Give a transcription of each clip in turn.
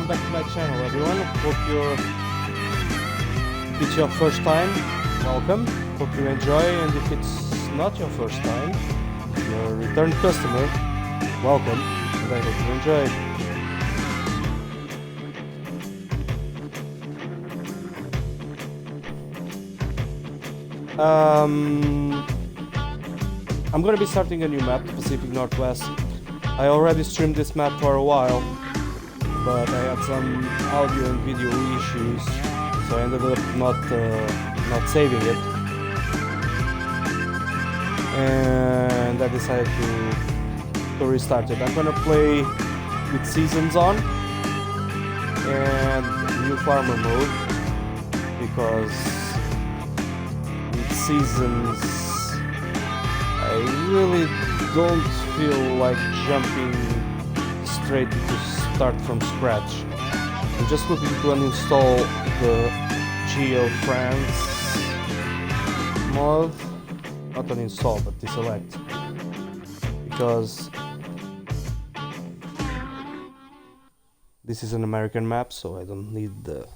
welcome back to my channel, everyone. If it's your first time, welcome. Hope you enjoy, and if it's not your first time, you're a return customer, welcome, and I hope you enjoy. I'm gonna be starting a new map, Pacific Northwest. I already streamed this map for a while, but I had some audio and video issues, so I ended up not saving it, and I decided to restart it. I'm gonna play with seasons on and new farmer mode, because with seasons I really don't feel like jumping straight to start from scratch. I'm just looking to uninstall the Geo France mod, not uninstall but deselect, because this is an American map, so I don't need the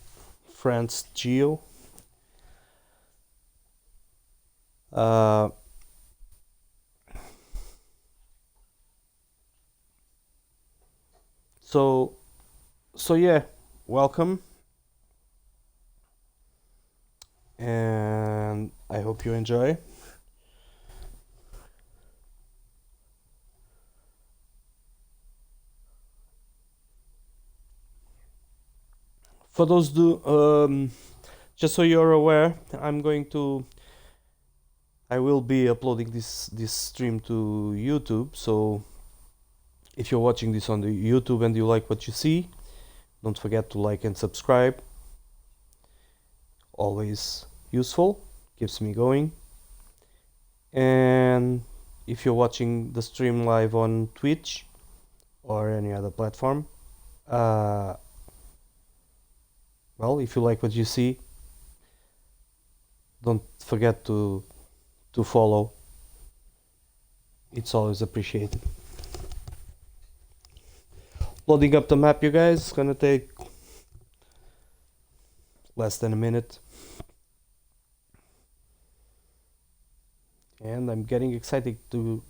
France Geo. So yeah, welcome, and I hope you enjoy. For those just so you're aware, I will be uploading this stream to YouTube, so if you're watching this on the YouTube and you like what you see, don't forget to like and subscribe. Always useful, keeps me going. And if you're watching the stream live on Twitch or any other platform, well, if you like what you see, don't forget to follow. It's always appreciated. Loading up the map, you guys. It's gonna take less than a minute, and I'm getting excited to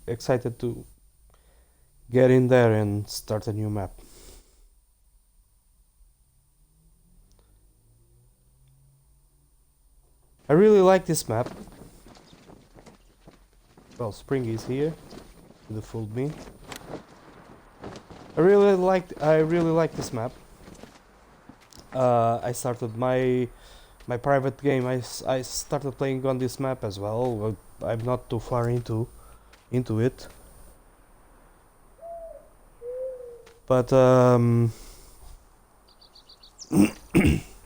get in there and start a new map. I really like this map. Well, spring is here. They fooled me. I really like this map. I started my private game. I started playing on this map as well. I'm not too far into it, but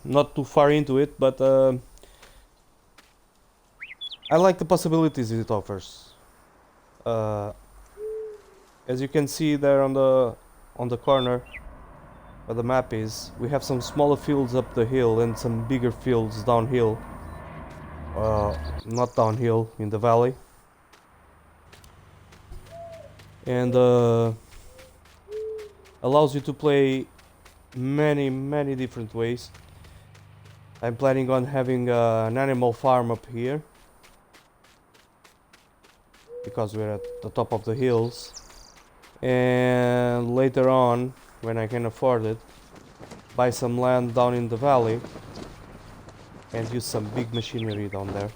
not too far into it. But I like the possibilities it offers. As you can see there on the corner where the map is, we have some smaller fields up the hill and some bigger fields downhill. Not downhill, in the valley. And allows you to play many different ways. I'm planning on having an animal farm up here, because we're at the top of the hills. And later on, when I can afford it, buy some land down in the valley and use some big machinery down there.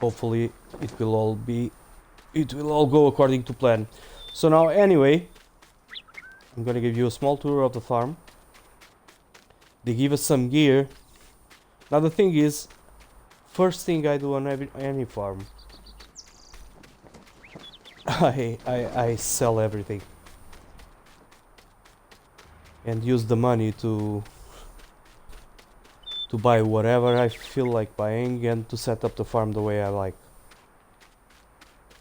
Hopefully it will all go according to plan. So now, anyway, I'm gonna give you a small tour of the farm. They give us some gear. Now the thing is, first thing I do on any farm, I sell everything and use the money to buy whatever I feel like buying and to set up the farm the way I like.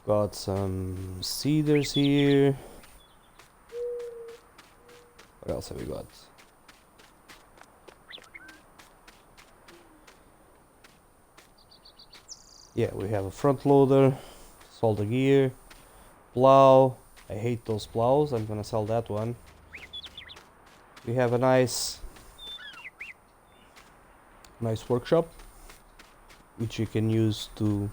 Got some cedars here. What else have we got? Yeah, we have a front loader, solder gear, plow, I hate those plows. I'm gonna sell that one. We have a nice workshop, which you can use to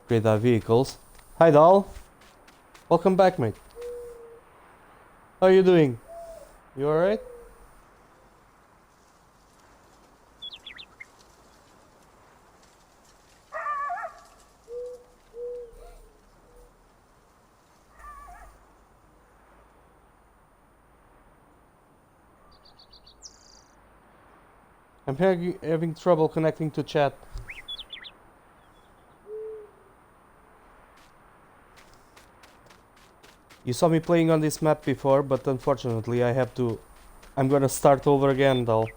create our vehicles. Hi, Dal. Welcome back, mate. How are you doing? You alright? I'm having trouble connecting to chat. You saw me playing on this map before, but unfortunately I'm gonna start over again, though.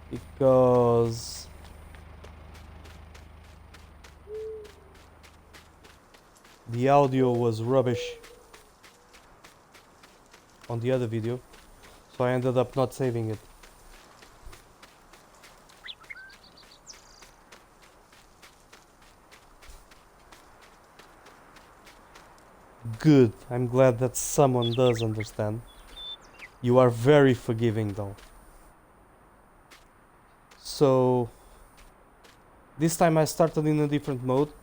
Because the audio was rubbish on the other video, so I ended up not saving it. Good. I'm glad that someone does understand. You are very forgiving, though. So this time I started in a different mode.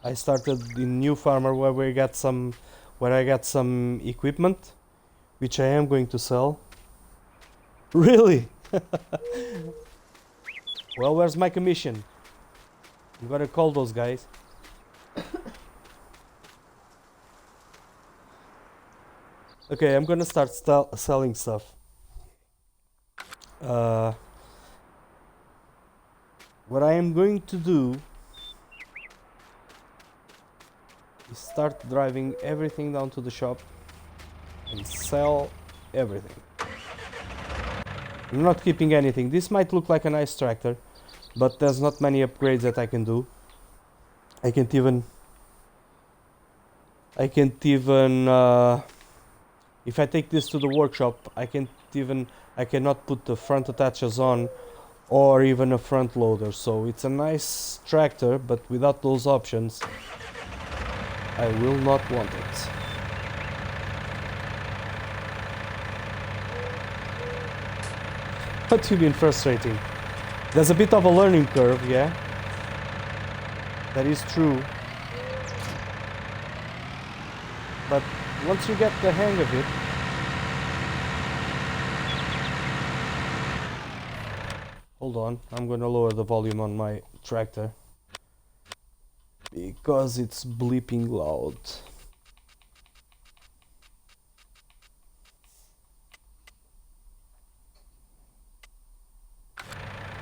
I started in New Farmer where I got some equipment, which I am going to sell. Really? Well, where's my commission? I'm gonna call those guys. Okay, I'm gonna start selling stuff. What I am going to do is start driving everything down to the shop and sell everything. I'm not keeping anything. This might look like a nice tractor, but there's not many upgrades that I can do. I can't even if I take this to the workshop, I cannot put the front attachers on or even a front loader. So it's a nice tractor, but without those options, I will not want it. But you've been frustrating. There's a bit of a learning curve, yeah? That is true. But once you get the hang of it, hold on, I'm gonna lower the volume on my tractor because it's bleeping loud.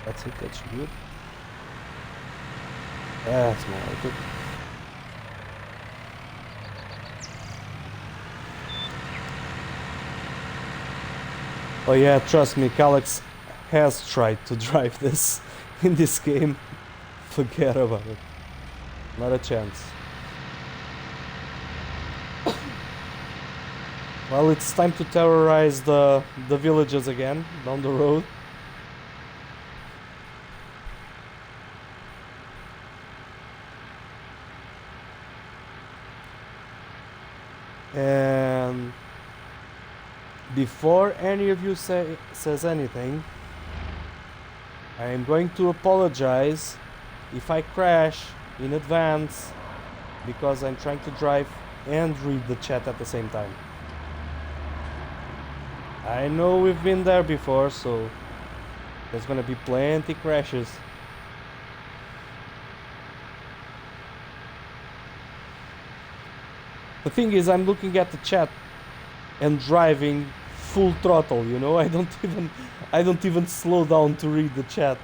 That's it, that's good. That's more like it. Oh yeah, trust me, Calyx has tried to drive this in this game. Forget about it. Not a chance. Well, it's time to terrorize the villages again down the road. And before any of you says anything, I am going to apologize if I crash in advance because I'm trying to drive and read the chat at the same time. I know we've been there before, so there's gonna be plenty crashes. The thing is, I'm looking at the chat and driving full throttle, you know? I don't even slow down to read the chat.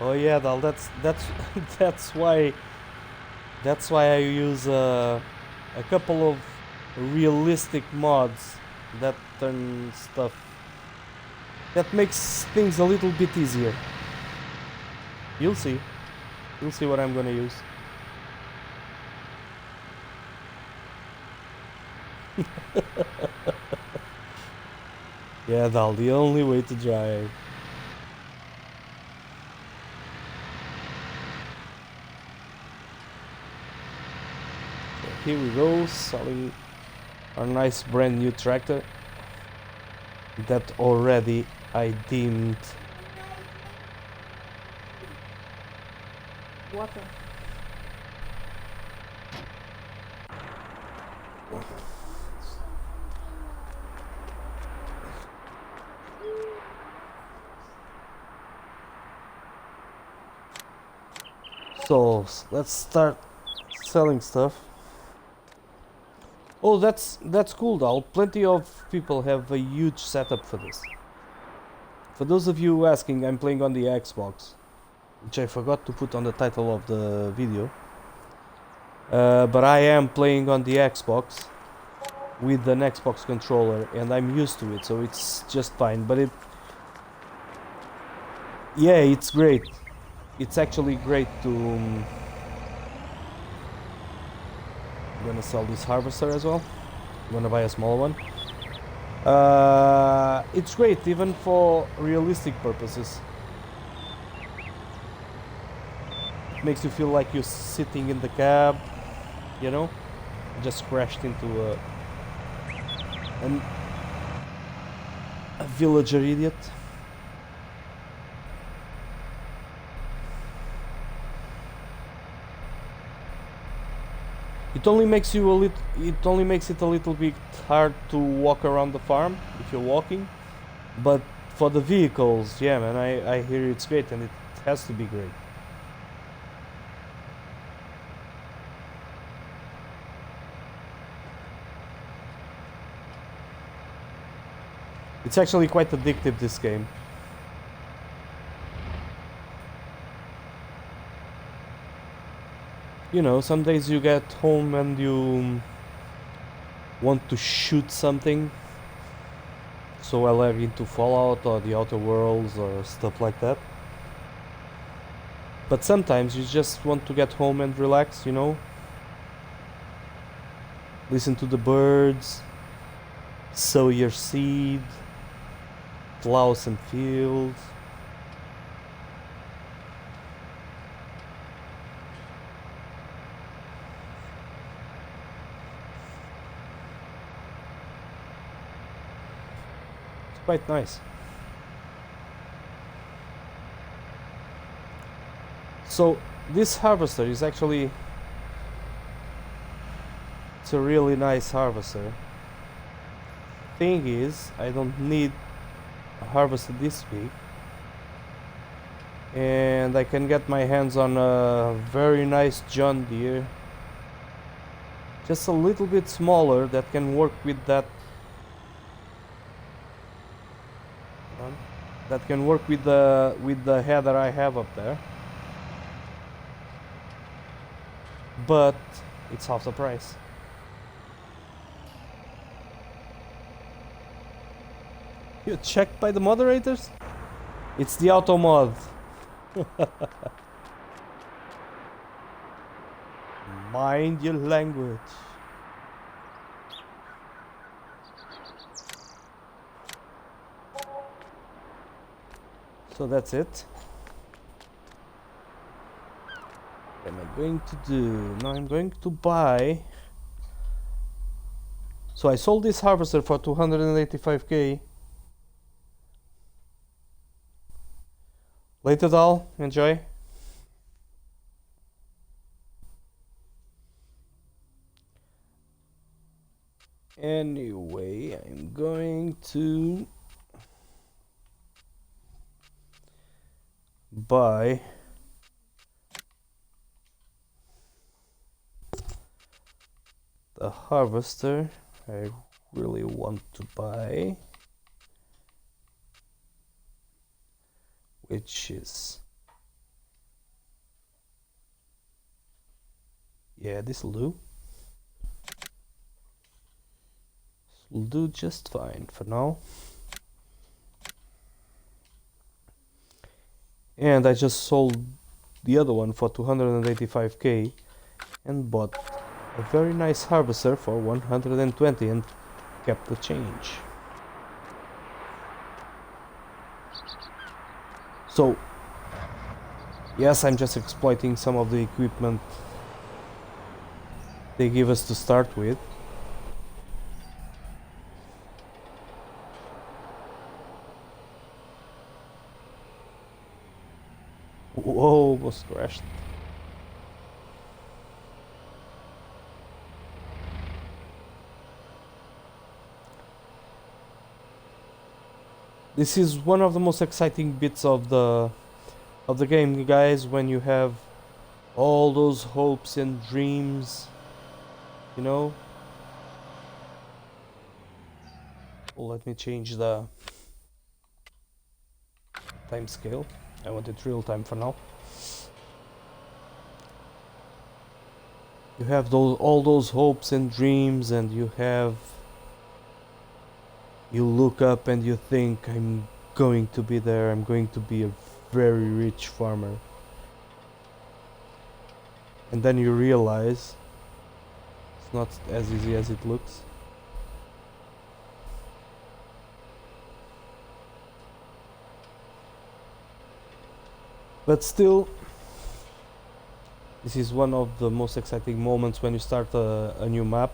Oh yeah, Dal, that's why I use a couple of realistic mods that turn stuff that makes things a little bit easier. You'll see what I'm gonna use. Yeah, Dal, the only way to drive. So here we go, selling our nice brand new tractor that already I deemed Water. so. Let's start selling stuff. Oh, that's cool, Dal. Plenty of people have a huge setup for this. For those of you asking, I'm playing on the Xbox, which I forgot to put on the title of the video. But I am playing on the Xbox with an Xbox controller, and I'm used to it, so it's just fine. But yeah, it's great. It's actually great to. I'm gonna sell this harvester as well. I'm gonna buy a small one. It's great even for realistic purposes. It makes you feel like you're sitting in the cab, you know, just crashed into a villager idiot. It only makes you a little. It only makes it a little bit hard to walk around the farm if you're walking, but for the vehicles, yeah, man, I hear it's great, and it has to be great. It's actually quite addictive, this game. You know, some days you get home and you want to shoot something. So I log into Fallout or the Outer Worlds or stuff like that. But sometimes you just want to get home and relax, you know? Listen to the birds, sow your seed, plow some fields. It's quite nice. So this harvester is actually, it's a really nice harvester. Thing is, I don't need a harvester this week, and I can get my hands on a very nice John Deere, just a little bit smaller, that can work with that. That can work with the header I have up there. But it's half the price. You checked by the moderators? It's the auto mod. Mind your language. So that's it. What am I going to do? Now I'm going to buy. So I sold this harvester for 285k. Later, doll. Enjoy. Anyway, I'm going to buy the harvester I really want to buy, which is, yeah, this will do. This will do just fine for now. And I just sold the other one for 285k and bought a very nice harvester for 120 and kept the change. So yes, I'm just exploiting some of the equipment they give us to start with. Whoa, almost crashed. This is one of the most exciting bits of the game, guys, when you have all those hopes and dreams, you know. Oh, let me change the time scale. I want it real time for now. You have all those hopes and dreams, and you look up and you think, I'm going to be there, I'm going to be a very rich farmer. And then you realize it's not as easy as it looks. But still, this is one of the most exciting moments when you start a new map.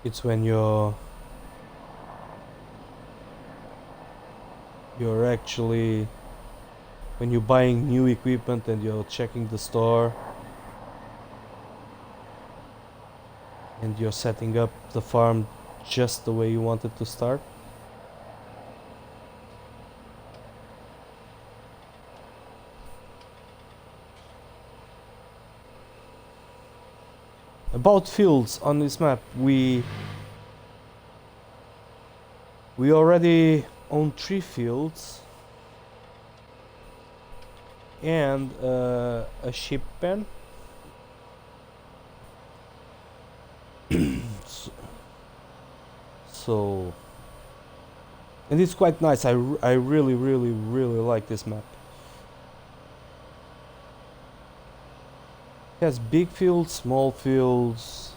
It's when you're actually, when you're buying new equipment and you're checking the store and you're setting up the farm just the way you want it to start. About fields on this map, we already own 3 fields and a sheep pen. So, and it's quite nice. I really like this map. It has big fields, small fields.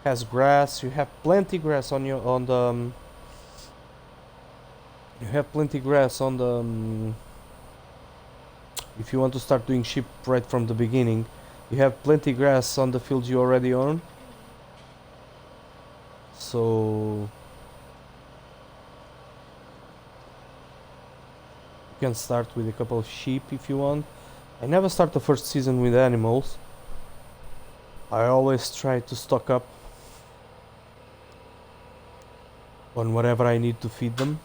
Has grass. You have plenty grass on your you have plenty grass on the if you want to start doing sheep right from the beginning, you have plenty grass on the fields you already own. So you can start with a couple of sheep if you want. I never start the first season with animals. I always try to stock up on whatever I need to feed them.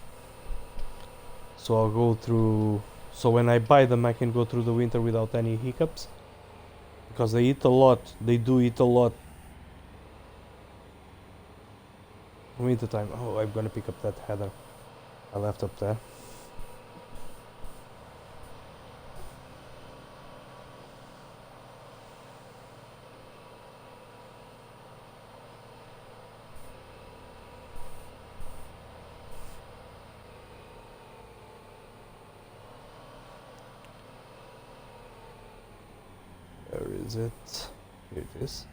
So I'll go through, so when I buy them I can go through the winter without any hiccups. Because they eat a lot, they do eat a lot. Winter time. Oh, I'm gonna pick up that heather I left up there. Where is it? Here it is.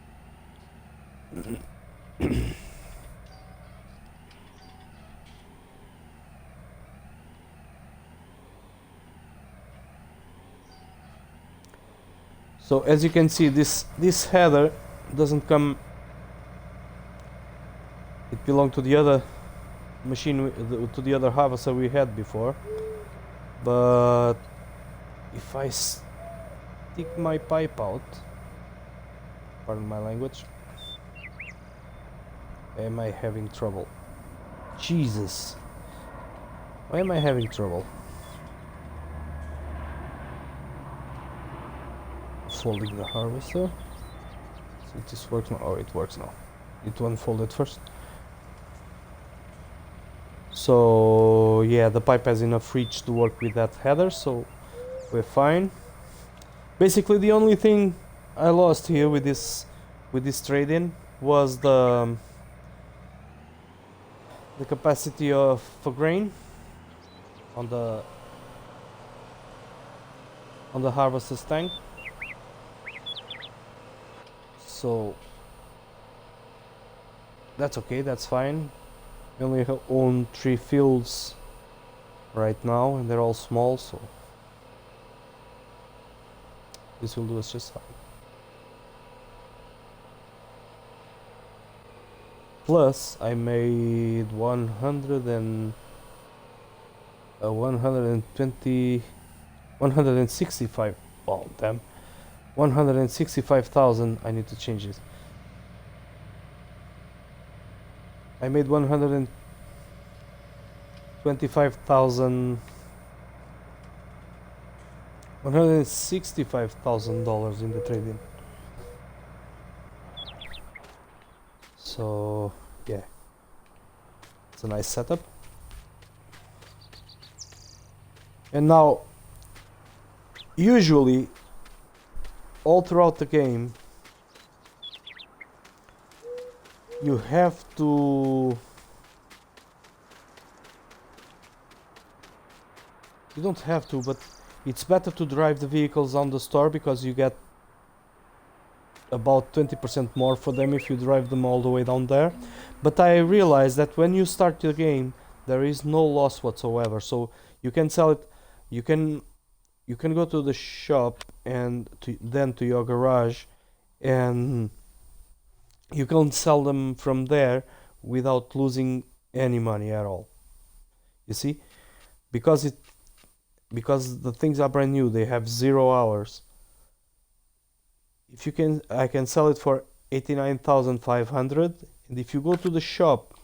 So as you can see, this heather doesn't come. It belonged to the other machine, to the other harvester we had before. But if I stick my pipe out, pardon my language, am I having trouble? Jesus, why am I having trouble? Folding the harvester. So this works now. Oh, it works now. It unfolded first. So yeah, the pipe has enough reach to work with that header, so we're fine. Basically, the only thing I lost here with this trade-in was the capacity of for grain on the harvester's tank. So that's okay, that's fine. We only own 3 fields right now, and they're all small, so this will do us just fine. Plus, I made 165. Oh, damn. 165,000. I need to change this. I made 125,000. $165,000 in the trading. So yeah, it's a nice setup. And now, usually, all throughout the game, you have to. You don't have to, but it's better to drive the vehicles on the store because you get about 20% more for them if you drive them all the way down there. But I realized that when you start the game, there is no loss whatsoever. So you can sell it. You can go to the shop and then to your garage, and you can sell them from there without losing any money at all. You see, because the things are brand new, they have 0 hours. If you can, I can sell it for 89,500, and if you go to the shop,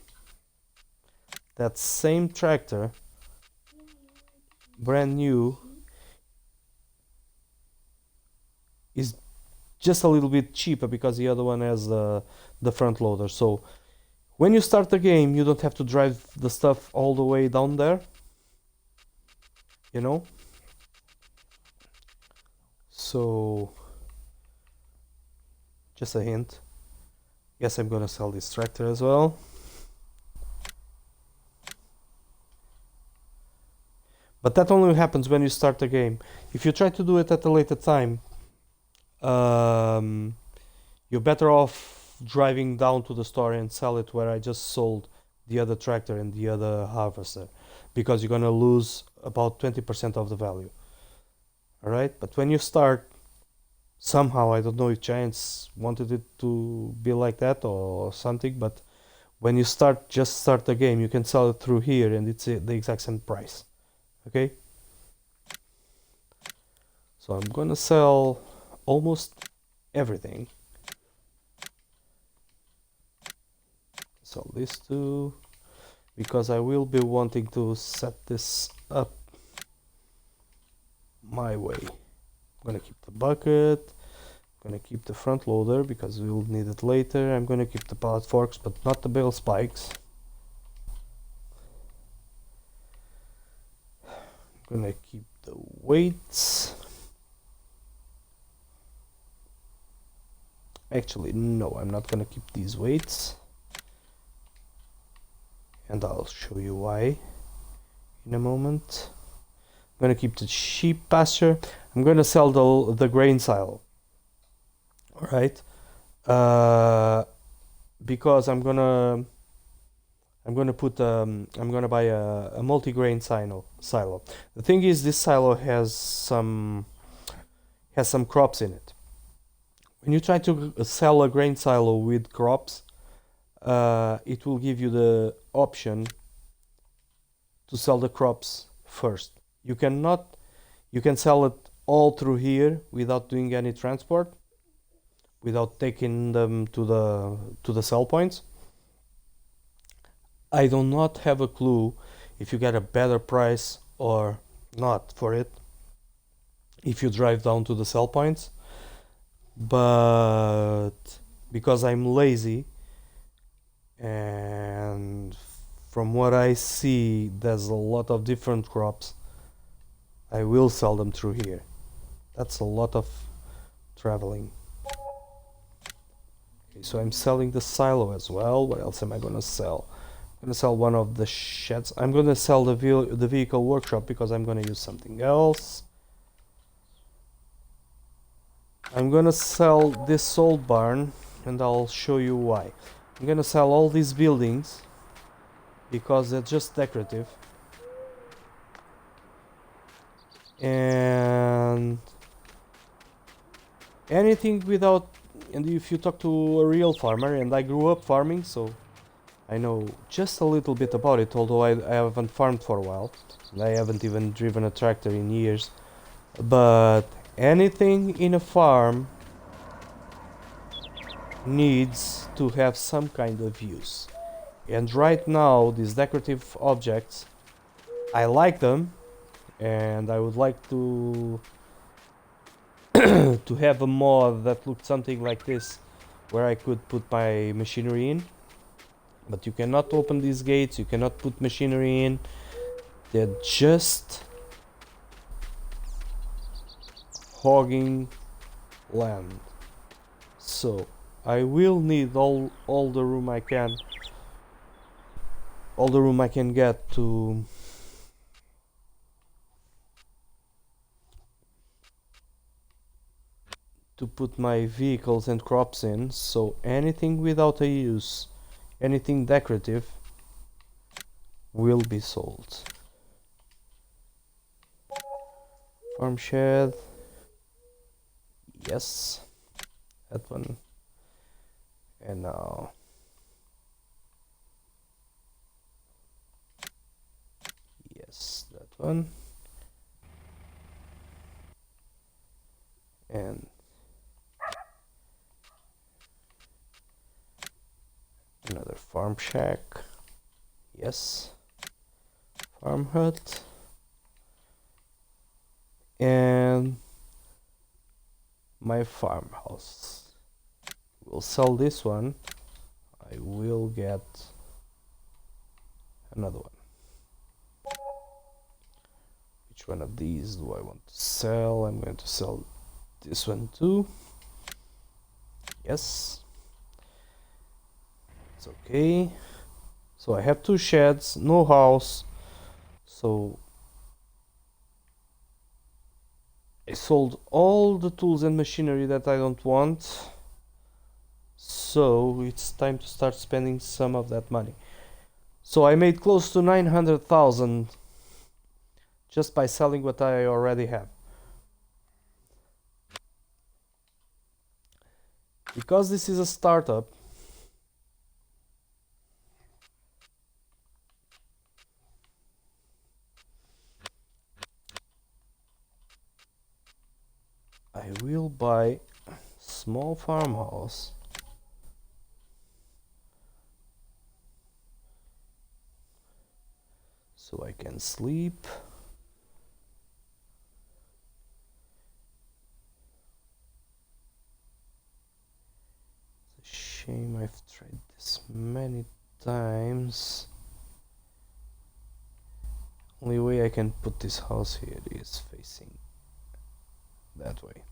that same tractor, brand new, is just a little bit cheaper because the other one has the front loader. So when you start the game, you don't have to drive the stuff all the way down there, you know. So just a hint. Yes, I'm gonna sell this tractor as well. But that only happens when you start the game. If you try to do it at a later time, you're better off driving down to the store and sell it where I just sold the other tractor and the other harvester, because you're gonna lose about 20% of the value. Alright, but when you start, somehow, I don't know if Giants wanted it to be like that or something, but when you just start the game, you can sell it through here and it's the exact same price. Okay? So I'm gonna sell almost everything. Sell this too, because I will be wanting to set this up my way. I'm gonna keep the bucket, I'm gonna keep the front loader because we will need it later. I'm gonna keep the pallet forks, but not the bale spikes. I'm gonna keep the weights. Actually, no, I'm not gonna keep these weights, and I'll show you why in a moment. I'm gonna keep the sheep pasture. I'm gonna sell the grain silo. All right, because I'm gonna buy a multi-grain silo. The thing is, this silo has some crops in it. When you try to sell a grain silo with crops, it will give you the option to sell the crops first. You can sell it all through here without doing any transport, without taking them to the sell points. I do not have a clue if you get a better price or not for it if you drive down to the sell points, but because I'm lazy and from what I see there's a lot of different crops, I will sell them through here. That's a lot of traveling. Okay, so I'm selling the silo as well. What else am I gonna sell? I'm gonna sell one of the sheds. I'm gonna sell the vehicle workshop because I'm gonna use something else. I'm gonna sell this old barn and I'll show you why. I'm gonna sell all these buildings because they're just decorative. And anything without, and if you talk to a real farmer, and I grew up farming, so I know just a little bit about it, although I haven't farmed for a while, and I haven't even driven a tractor in years. But anything in a farm needs to have some kind of use. And right now, these decorative objects, I like them, and I would like to to have a mod that looked something like this, where I could put my machinery in. But you cannot open these gates, you cannot put machinery in. They're just hogging land. So I will need all the room I can, all the room I can get to put my vehicles and crops in. So anything without a use, anything decorative, will be sold. Farm shed, yes, that one. And now yes, that one. And another farm shack, yes. Farm hut. And my farmhouse. We'll sell this one. I will get another one. Which one of these do I want to sell? I'm going to sell this one too. Yes. It's okay. So I have 2 sheds, no house. So I sold all the tools and machinery that I don't want. So it's time to start spending some of that money. So I made close to 900,000 just by selling what I already have. Because this is a startup, I will buy a small farmhouse so I can sleep. It's a shame I've tried this many times. Only way I can put this house here is facing that way.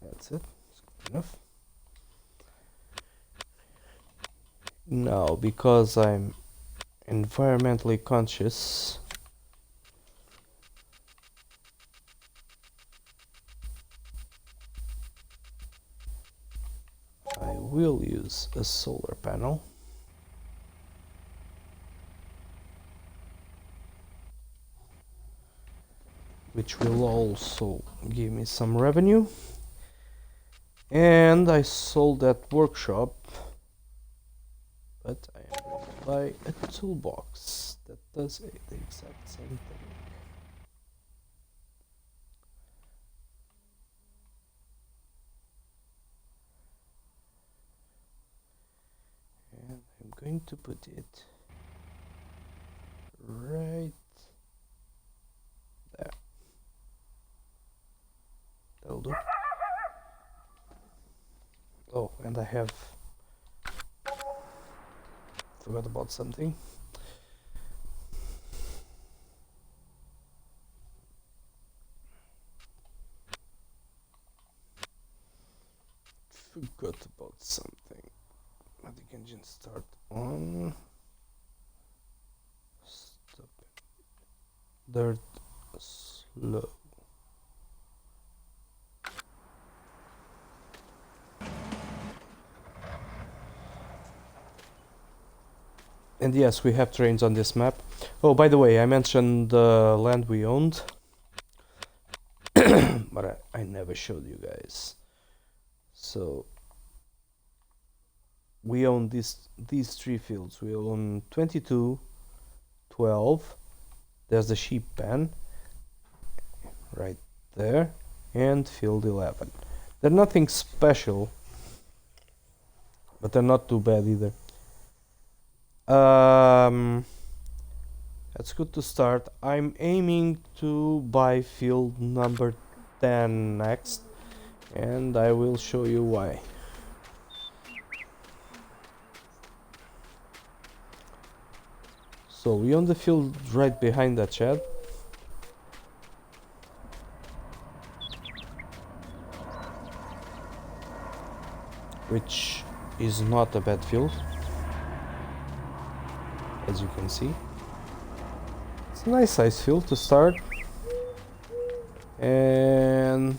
That's it. It's good enough. Now, because I'm environmentally conscious, I will use a solar panel. Which will also give me some revenue. And I sold that workshop, but I am going to buy a toolbox that does the exact same thing. And I'm going to put it right there. That'll do. Oh, and I have forgot about something. Forgot about something. Magic engine start on. Stop. Dirt slow. And yes, we have trains on this map. Oh, by the way, I mentioned the land we owned, but I never showed you guys. So we own these three fields. We own 22, 12. There's the sheep pen right there, and field 11. They're nothing special, but they're not too bad either. That's good to start. I'm aiming to buy field number 10 next, and I will show you why. So we own the field right behind that shed. Which is not a bad field, as you can see. It's a nice size field to start. And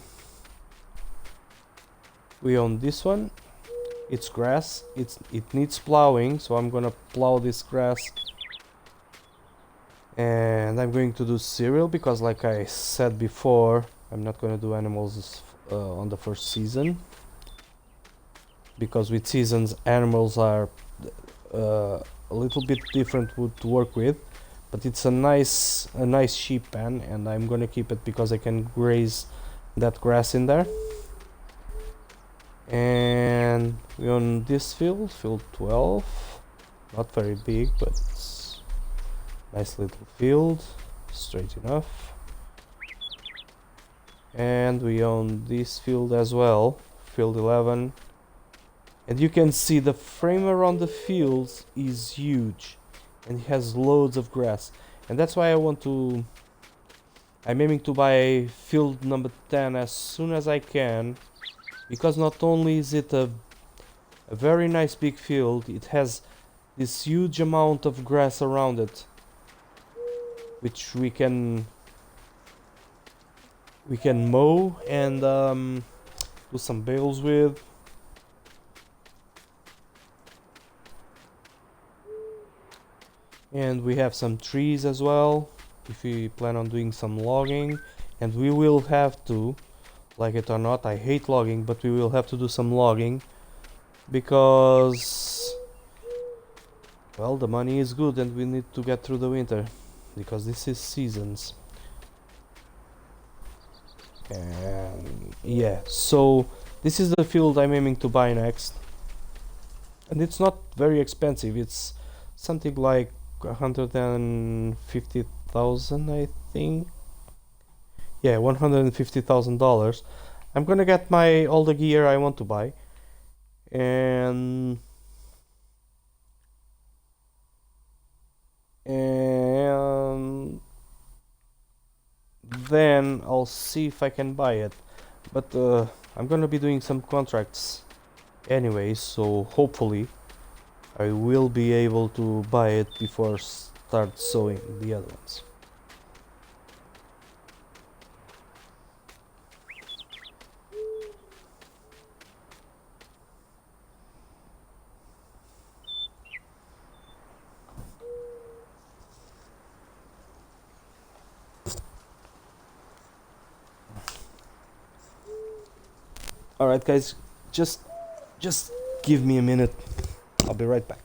we own this one. It's grass. It needs plowing, so I'm gonna plow this grass. And I'm going to do cereal because, like I said before, I'm not gonna do animals on the first season. Because with seasons, animals are a little bit different to work with, but it's a nice sheep pen, and I'm gonna keep it because I can graze that grass in there. And we own this field 12, not very big, but it's nice little field, straight enough. And we own this field as well, field 11. And you can see the frame around the fields is huge, and it has loads of grass. And that's why I'm aiming to buy field number 10 as soon as I can, because not only is it a very nice big field, it has this huge amount of grass around it, which we can mow and do some bales with. And we have some trees as well, if we plan on doing some logging. And we will have to, like it or not, I hate logging, but we will have to do some logging. Because, well, the money is good and we need to get through the winter. Because this is seasons. And yeah, so this is the field I'm aiming to buy next. And it's not very expensive, it's something like 150,000, I think. Yeah, $150,000. I'm gonna get all the gear I want to buy, and then I'll see if I can buy it. But I'm gonna be doing some contracts anyway, so hopefully I will be able to buy it before start sowing the other ones. Alright guys, just give me a minute. I'll be right back.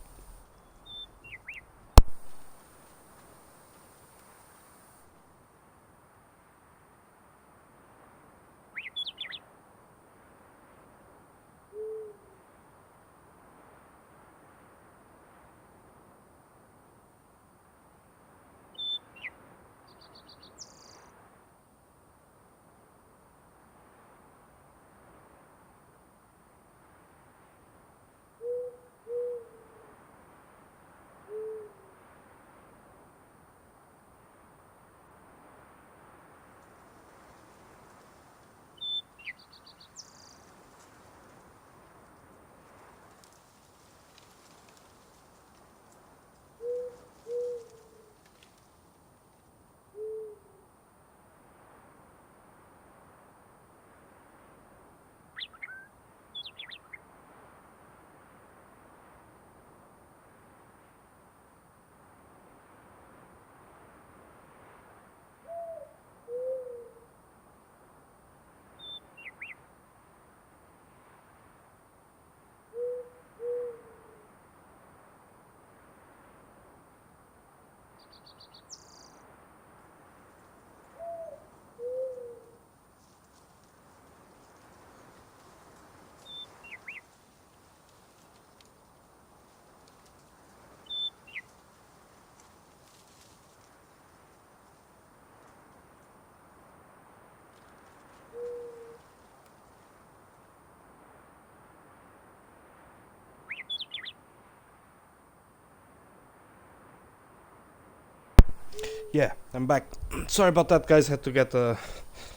Yeah, I'm back. Sorry about that, guys. Had to get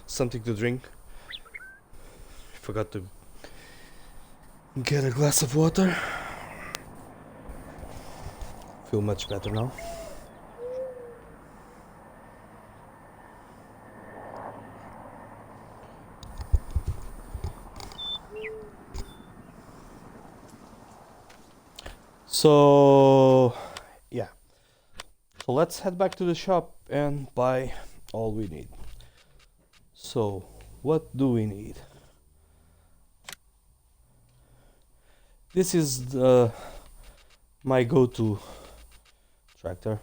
something to drink. Forgot to get a glass of water. Feel much better now. So, yeah. So let's head back to the shop and buy all we need. So, what do we need? This is my go-to tractor.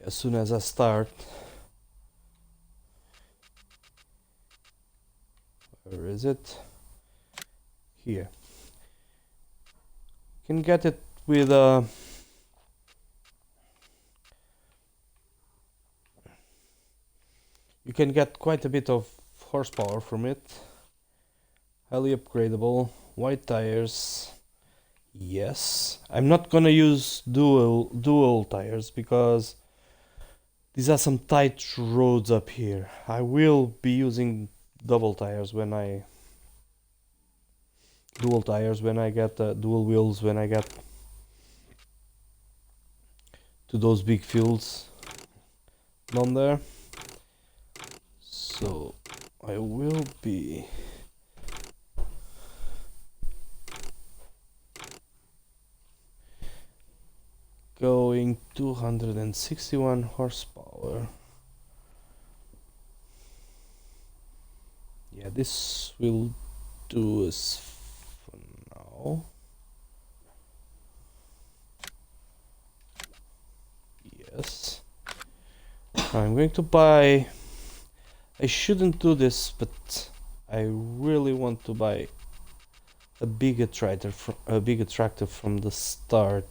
As soon as I start, where is it? Here. You can get it with you can get quite a bit of horsepower from it. Highly upgradable, white tires. Yes, I'm not gonna use dual tires because these are some tight roads up here. I will be using double tires when I dual tires when I get dual wheels when I get to those big fields down there. So I will be going 261 horsepower. Yeah, this will do us for now. Yes. I'm going to buy... I shouldn't do this, but I really want to buy a bigger tractor from the start.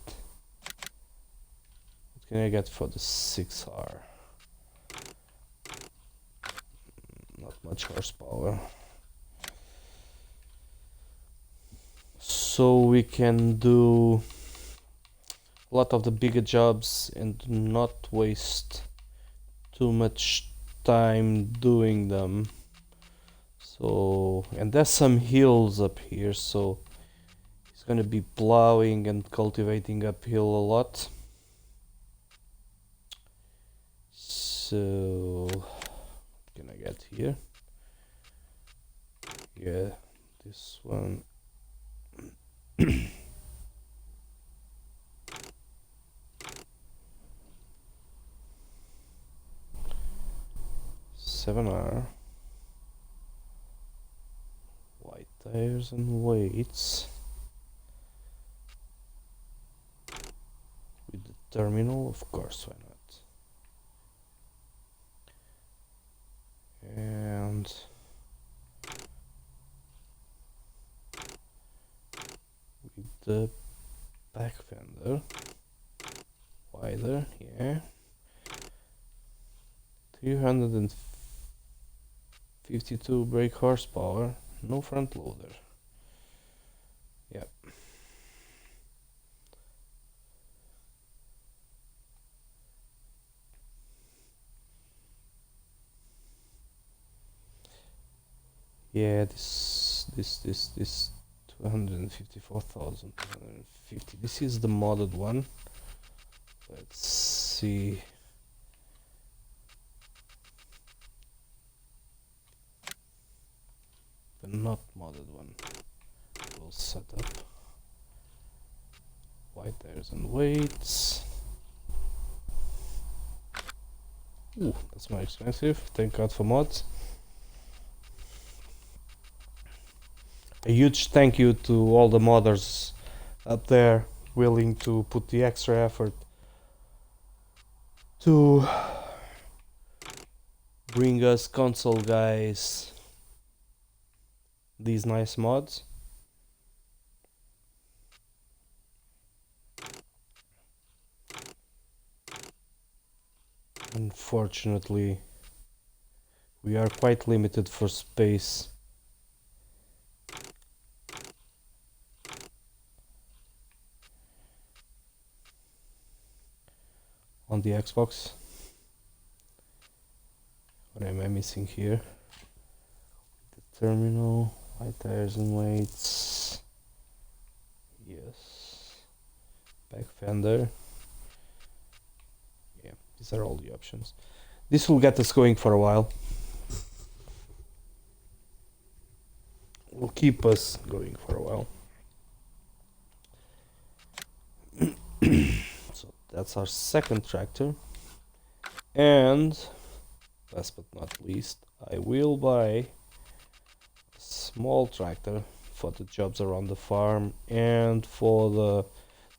What can I get for the 6R? Not much horsepower. So we can do a lot of the bigger jobs and not waste too much time doing them. So, and there's some hills up here, so it's gonna be plowing and cultivating uphill a lot. So, what can I get here? Yeah, this one. Seven R. White tires and weights. With the terminal, of course, why not? And with the back fender wider, yeah. 352 brake horsepower, no front loader. Yep. Yeah, this 254,250. This is the modded one. Let's see. The not modded one. We'll set up white tires and weights. Ooh, that's more expensive. Thank God for mods. A huge thank you to all the modders up there willing to put the extra effort to bring us console guys these nice mods. Unfortunately, we are quite limited for space. on the Xbox. What am I missing here? The terminal, white tires and weights. Yes. Back fender. Yeah, these are all the options. This will get us going for a while. Will keep us going for a while. So that's our second tractor. And last but not least, I will buy a small tractor for the jobs around the farm and for the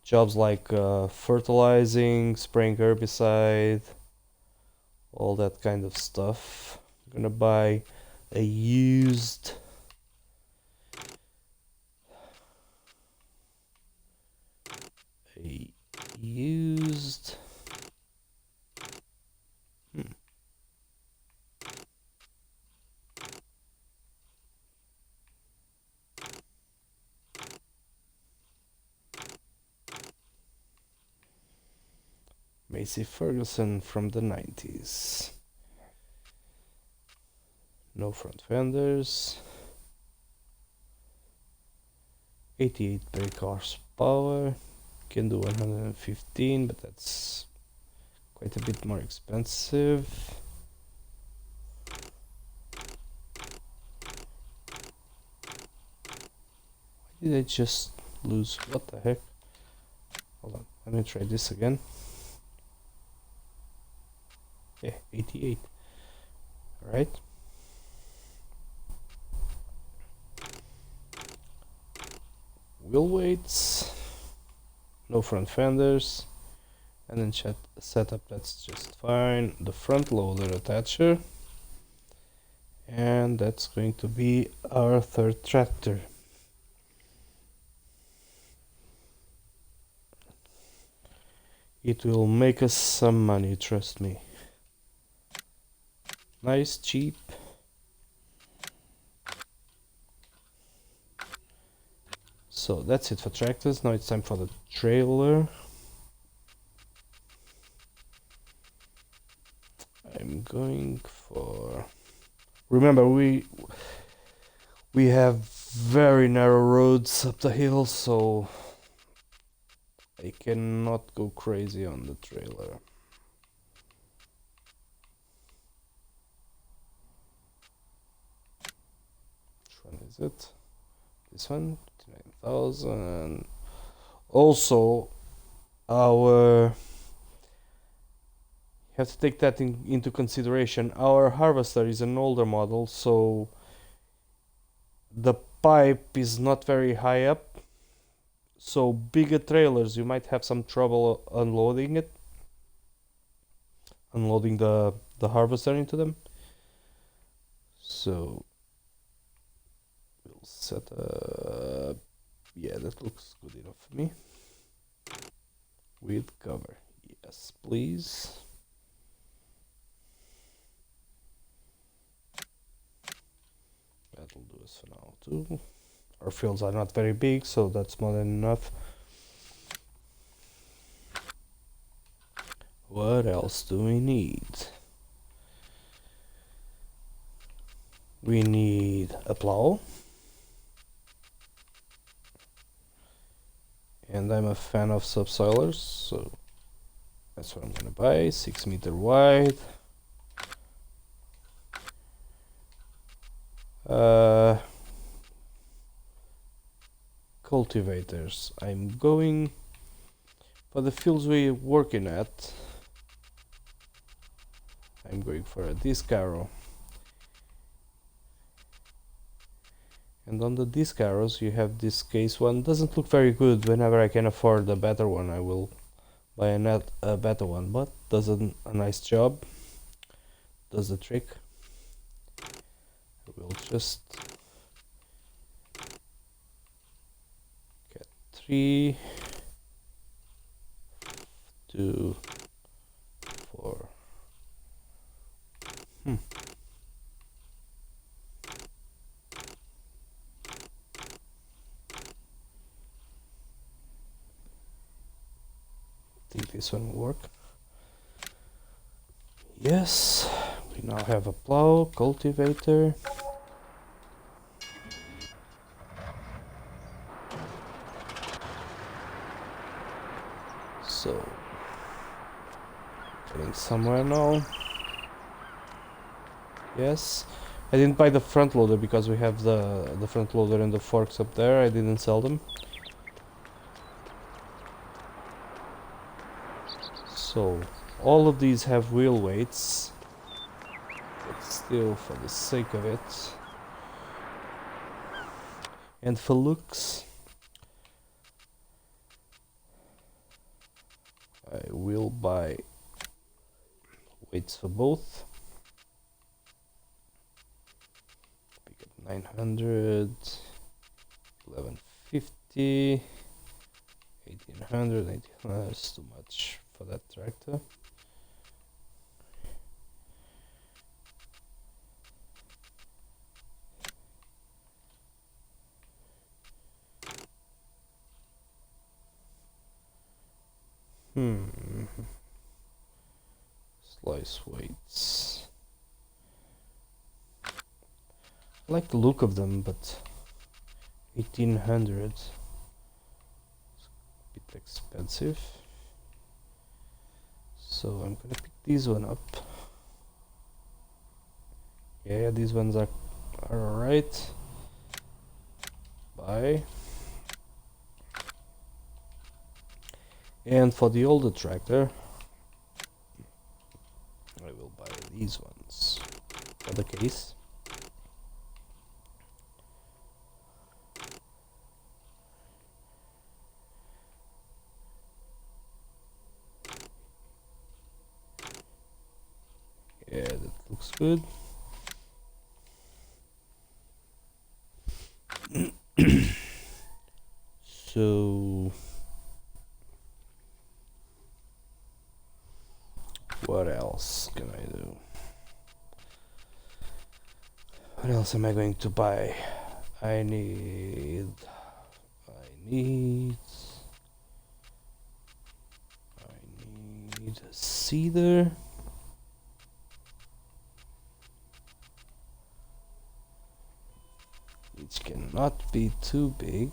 jobs like fertilizing, spraying herbicide, all that kind of stuff. I'm gonna buy a used Massey Ferguson from the 90s. No front fenders. 88 brake horsepower. Can do 115, but that's quite a bit more expensive. Why did I just lose? What the heck? Hold on, let me try this again. Yeah, 88. Alright. Wheel weights. No front fenders. And then setup, that's just fine. The front loader attacher. And that's going to be our third tractor. It will make us some money, trust me. Nice, cheap. So that's it for tractors. Now it's time for the trailer. I'm going for... Remember, we have very narrow roads up the hill, so I cannot go crazy on the trailer. Which one is it? This one, 29,000. Also, you have to take that into consideration. Our harvester is an older model, so the pipe is not very high up. So bigger trailers, you might have some trouble unloading the harvester into them. So we'll set up, yeah, that looks good enough for me. With cover, yes please. That'll do us for now too. Our fields are not very big, so that's more than enough. What else do we need? We need a plow. And I'm a fan of subsoilers, so that's what I'm gonna buy. 6 meter wide. Cultivators. I'm going for the fields we're working at. I'm going for a disc arrow. And on the disc arrows you have this case one. Doesn't look very good. Whenever I can afford a better one, I will buy a better one, but does a nice job. Does the trick. We'll just get 3, 2, 4. I think this one will work. Yes, we now have a plow, cultivator. So, getting somewhere now. Yes, I didn't buy the front loader because we have the front loader and the forks up there. I didn't sell them. So, all of these have wheel weights, but still, for the sake of it, and for looks, I will buy weights for both. Pick up 900, 1150, 1800, 1800. That's too much for that tractor. Slice weights. I like the look of them, but 1800 is a bit expensive. So I'm gonna pick these one up. Yeah, these ones are alright. Buy. And for the older tractor, I will buy these ones for the case. Yeah, that looks good. So, what else can I do? What else am I going to buy? I need a seeder. Which cannot be too big.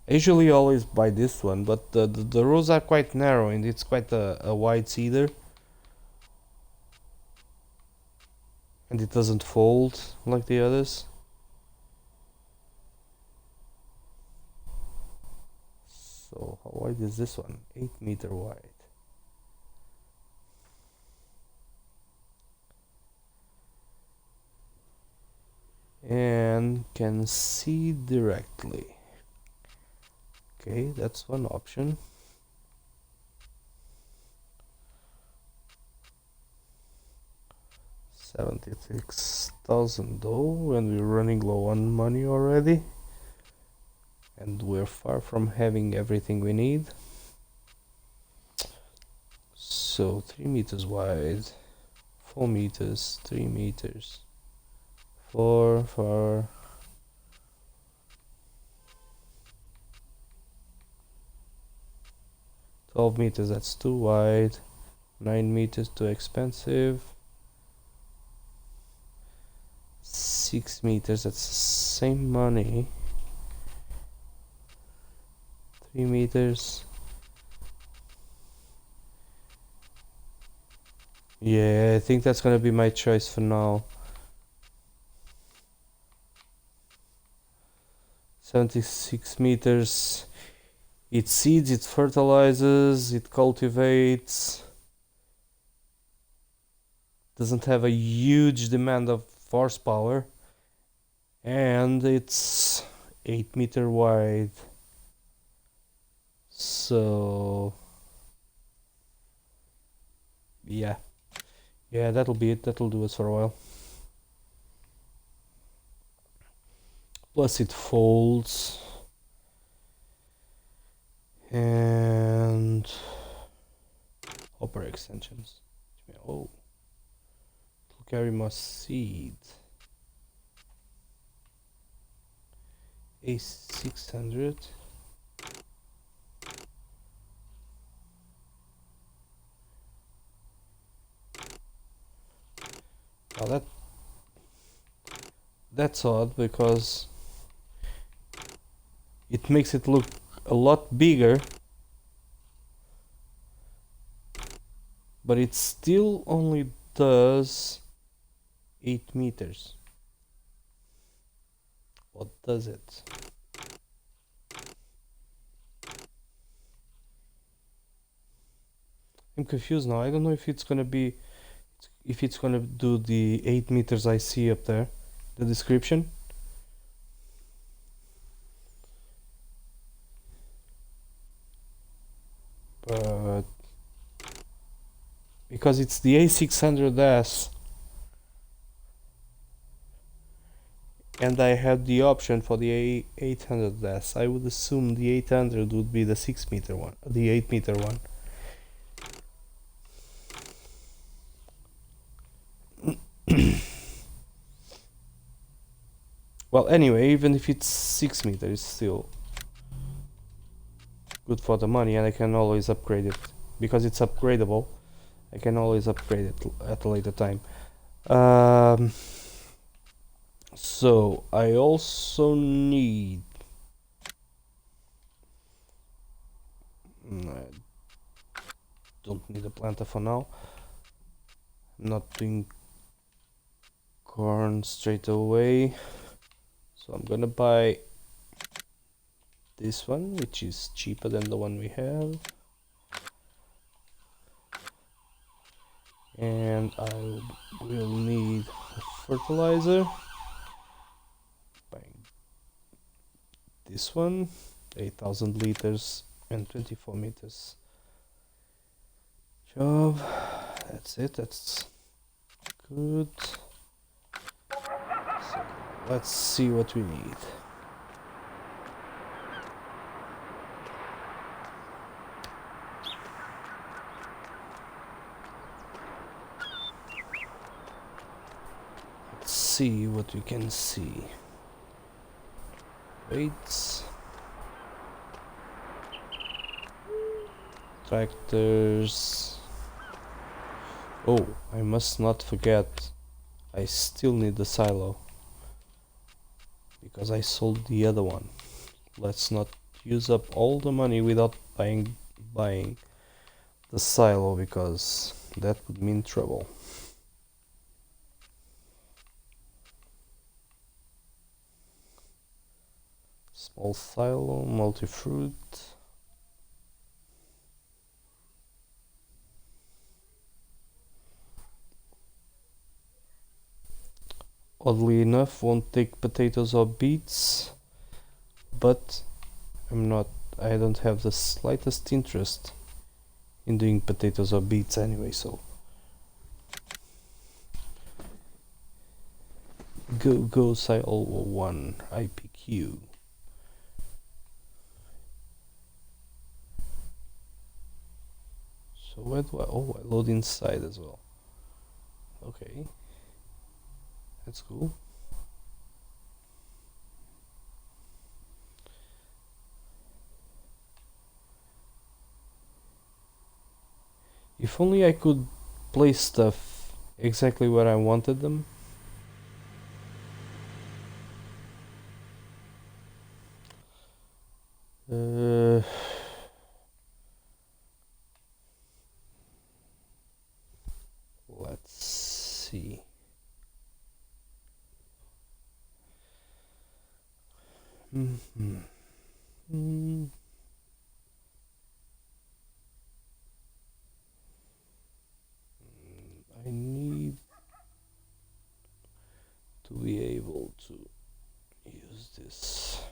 I usually always buy this one, but the rows are quite narrow and it's quite a wide seeder. And it doesn't fold like the others. So how wide is this one? 8 meter wide. And can see directly. Okay, that's one option. $76,000 though, and we're running low on money already. And we're far from having everything we need. So 3 meters wide, 4 meters, 3 meters, 4, 12 meters, that's too wide. 9 meters, too expensive. 6 meters, that's the same money. 3 meters. Yeah, I think that's gonna be my choice for now. 76 meters. It seeds, it fertilizes, it cultivates. Doesn't have a huge demand of horsepower. And it's 8 meter wide. So yeah. Yeah, that'll be it. That'll do us for a while. Plus it folds. And hopper extensions. Oh, it'll carry more seed. A600. Now that's odd because it makes it look a lot bigger, but it still only does 8 meters. What does it? I'm confused now. I don't know if it's gonna do the 8 meters I see up there, the description. But because it's the A600S and I have the option for the A800S, I would assume the 800 would be the 6 meter one, the 8 meter one. Well, anyway, even if it's 6 meters, it's still good for the money, and I can always upgrade it because it's upgradable. I can always upgrade it at a later time. So I also need. I don't need a planter for now. I'm not doing corn straight away, so I'm gonna buy this one, which is cheaper than the one we have, and I will need a fertilizer. Buying this one, 8,000 liters and 24 meters. Job. That's it. That's good. So let's see what we need. Let's see what we can see. Weights. Tractors. Oh, I must not forget, I still need the silo because I sold the other one. Let's not use up all the money without buying the silo, because that would mean trouble. Small silo, multi-fruit. Oddly enough, won't take potatoes or beets, but I don't have the slightest interest in doing potatoes or beets anyway, so go silo 1 IPQ. So where do I load inside as well. Okay. That's cool. If only I could place stuff exactly where I wanted them. Let's see. I need to be able to use this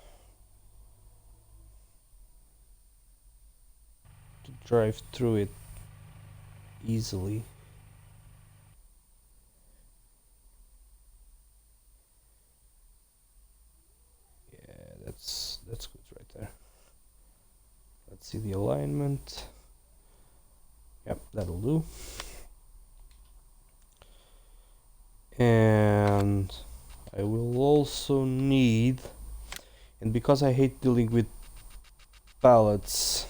to drive through it easily. Yeah, that's good right there. Let's see the alignment. Yep, that'll do. And I will also need, and because I hate dealing with pallets,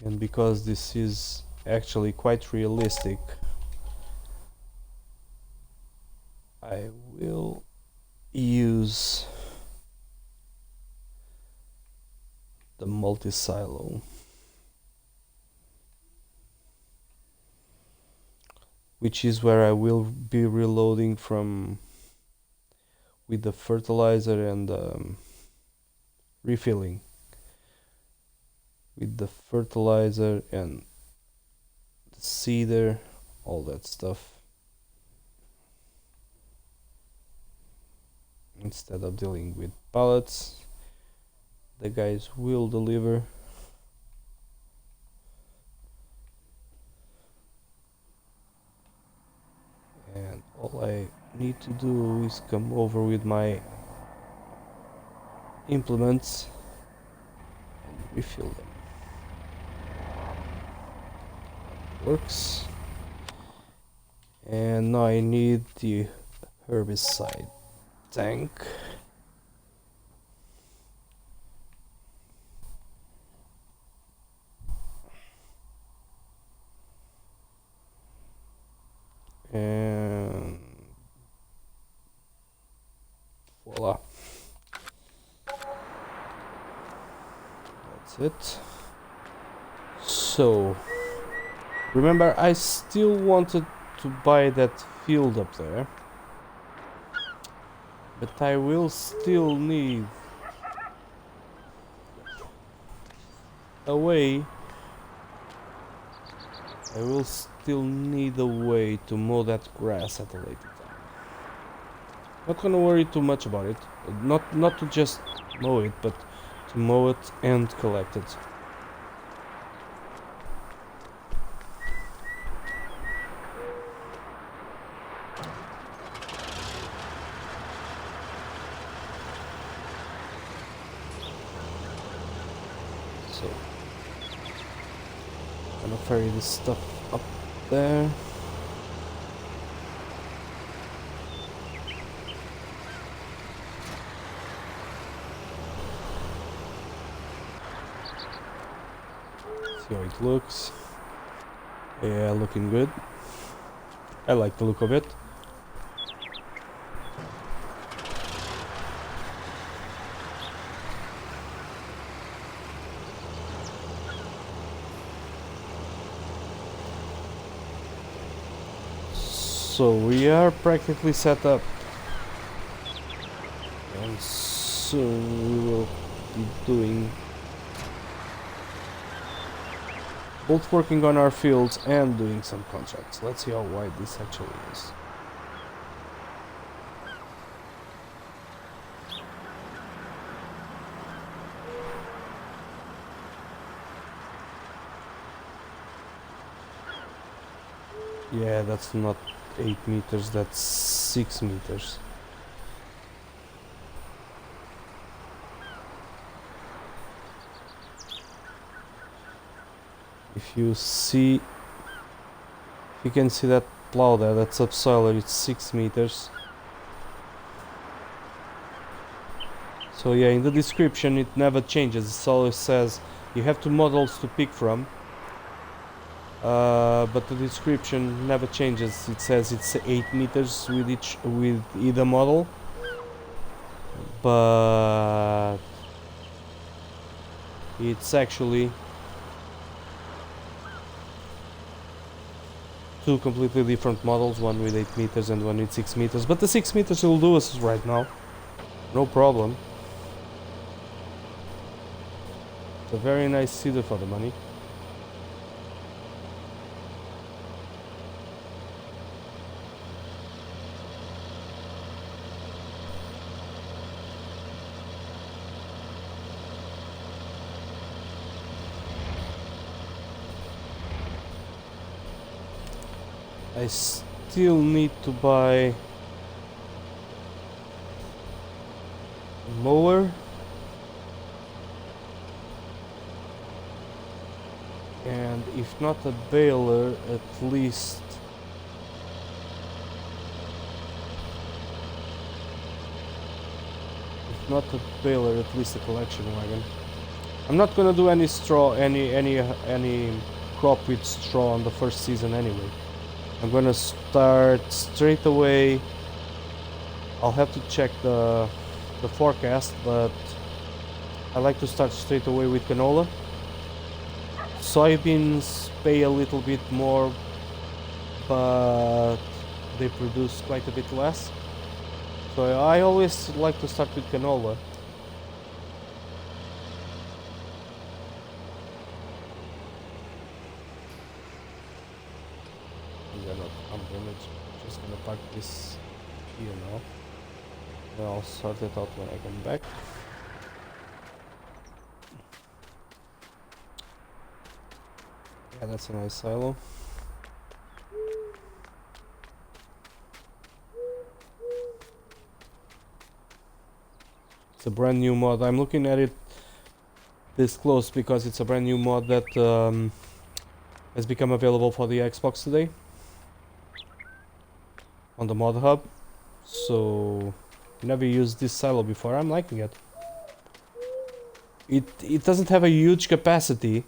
and because this is actually quite realistic, I will use the multi-silo, which is where I will be reloading from with the fertilizer and refilling with the fertilizer and the seeder, all that stuff, instead of dealing with pallets. The guys will deliver. And all I need to do is come over with my implements and refill them. Works. And now I need the herbicide tank. And voila, that's it. So remember, I still wanted to buy that field up there, but I will still need a way. I will still need a way to mow that grass at a later time. Not gonna worry too much about it. Not to just mow it, but to mow it and collect it. So I'm gonna ferry this stuff up there. See how it looks. Yeah, looking good. I like the look of it. So we are practically set up, and soon we will be doing both working on our fields and doing some contracts. Let's see how wide this actually is. Yeah, that's not 8 meters, that's 6 meters. If you can see that plow there, that subsoiler, it's 6 meters. So yeah, in the description it never changes. It always says you have two models to pick from. But the description never changes. It says it's 8 meters with either model. But it's actually two completely different models, one with 8 meters and one with 6 meters. But the 6 meters will do us right now. No problem. It's a very nice seeder for the money. I still need to buy a mower and if not a baler, at least a collection wagon. I'm not gonna do any straw, any crop with straw on the first season anyway. I'm gonna start straight away I'll have to check the forecast, but I like to start straight away with canola. Soybeans pay a little bit more, but they produce quite a bit less. So I always like to start with canola. I'm just gonna park this here now. Then I'll sort it out when I come back. Yeah, that's a nice silo. It's a brand new mod. I'm looking at it this close because it's a brand new mod that has become available for the Xbox today on the mod hub. So never used this silo before. I'm liking it. It doesn't have a huge capacity,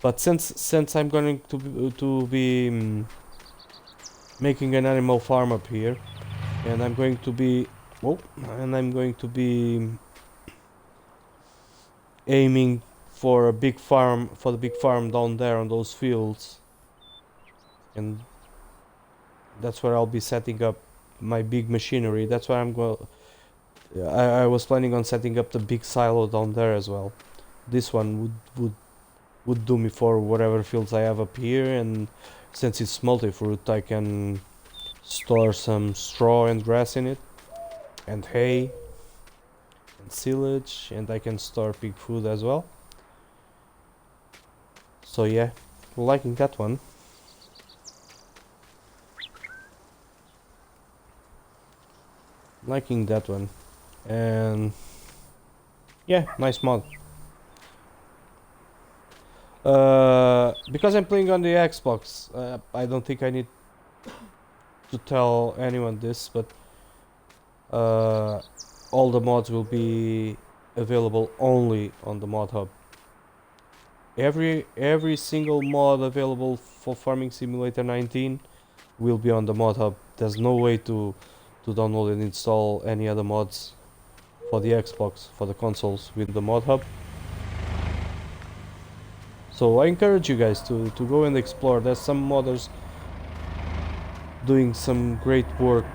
but since I'm going to be making an animal farm up here, and I'm going to be aiming for a big farm, for the big farm down there on those fields, and that's where I'll be setting up my big machinery. That's why I'm going. I was planning on setting up the big silo down there as well. This one would do me for whatever fields I have up here, and since it's multi-fruit, I can store some straw and grass in it, and hay, and silage, and I can store pig food as well. So yeah, liking that one. Liking that one. And yeah, nice mod. Because I'm playing on the Xbox, I don't think I need to tell anyone this, but all the mods will be available only on the mod hub. Every single mod available for Farming Simulator 19 will be on the mod hub. There's no way to download and install any other mods for the Xbox, for the consoles with the mod hub. So I encourage you guys to go and explore. There's some modders doing some great work,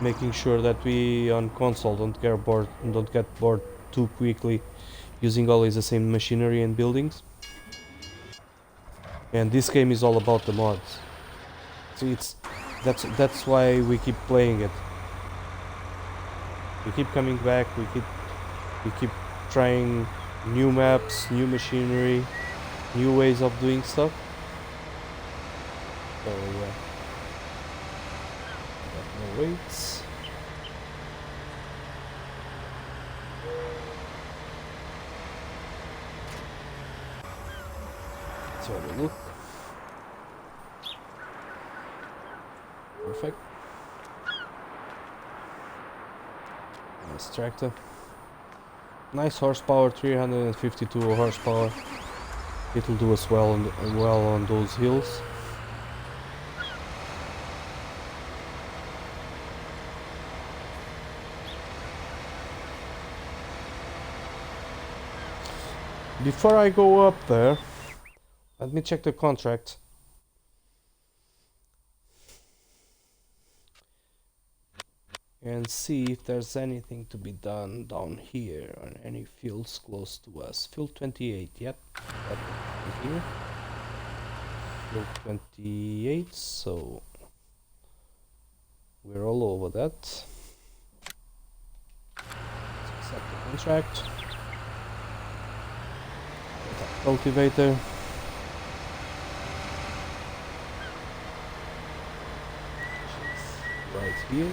making sure that we on console don't get bored too quickly, using always the same machinery and buildings. And this game is all about the mods. So that's why we keep playing it. We keep coming back. We keep trying new maps, new machinery, new ways of doing stuff. So yeah, got no weights. Let's have a look. Perfect. Nice tractor. Nice horsepower, 352 horsepower. It'll do us well on those hills. Before I go up there, let me check the contract. And see if there's anything to be done down here on any fields close to us. Field 28, yep, here. Field 28, so we're all over that. Let's accept the contract. Cultivator. Right here.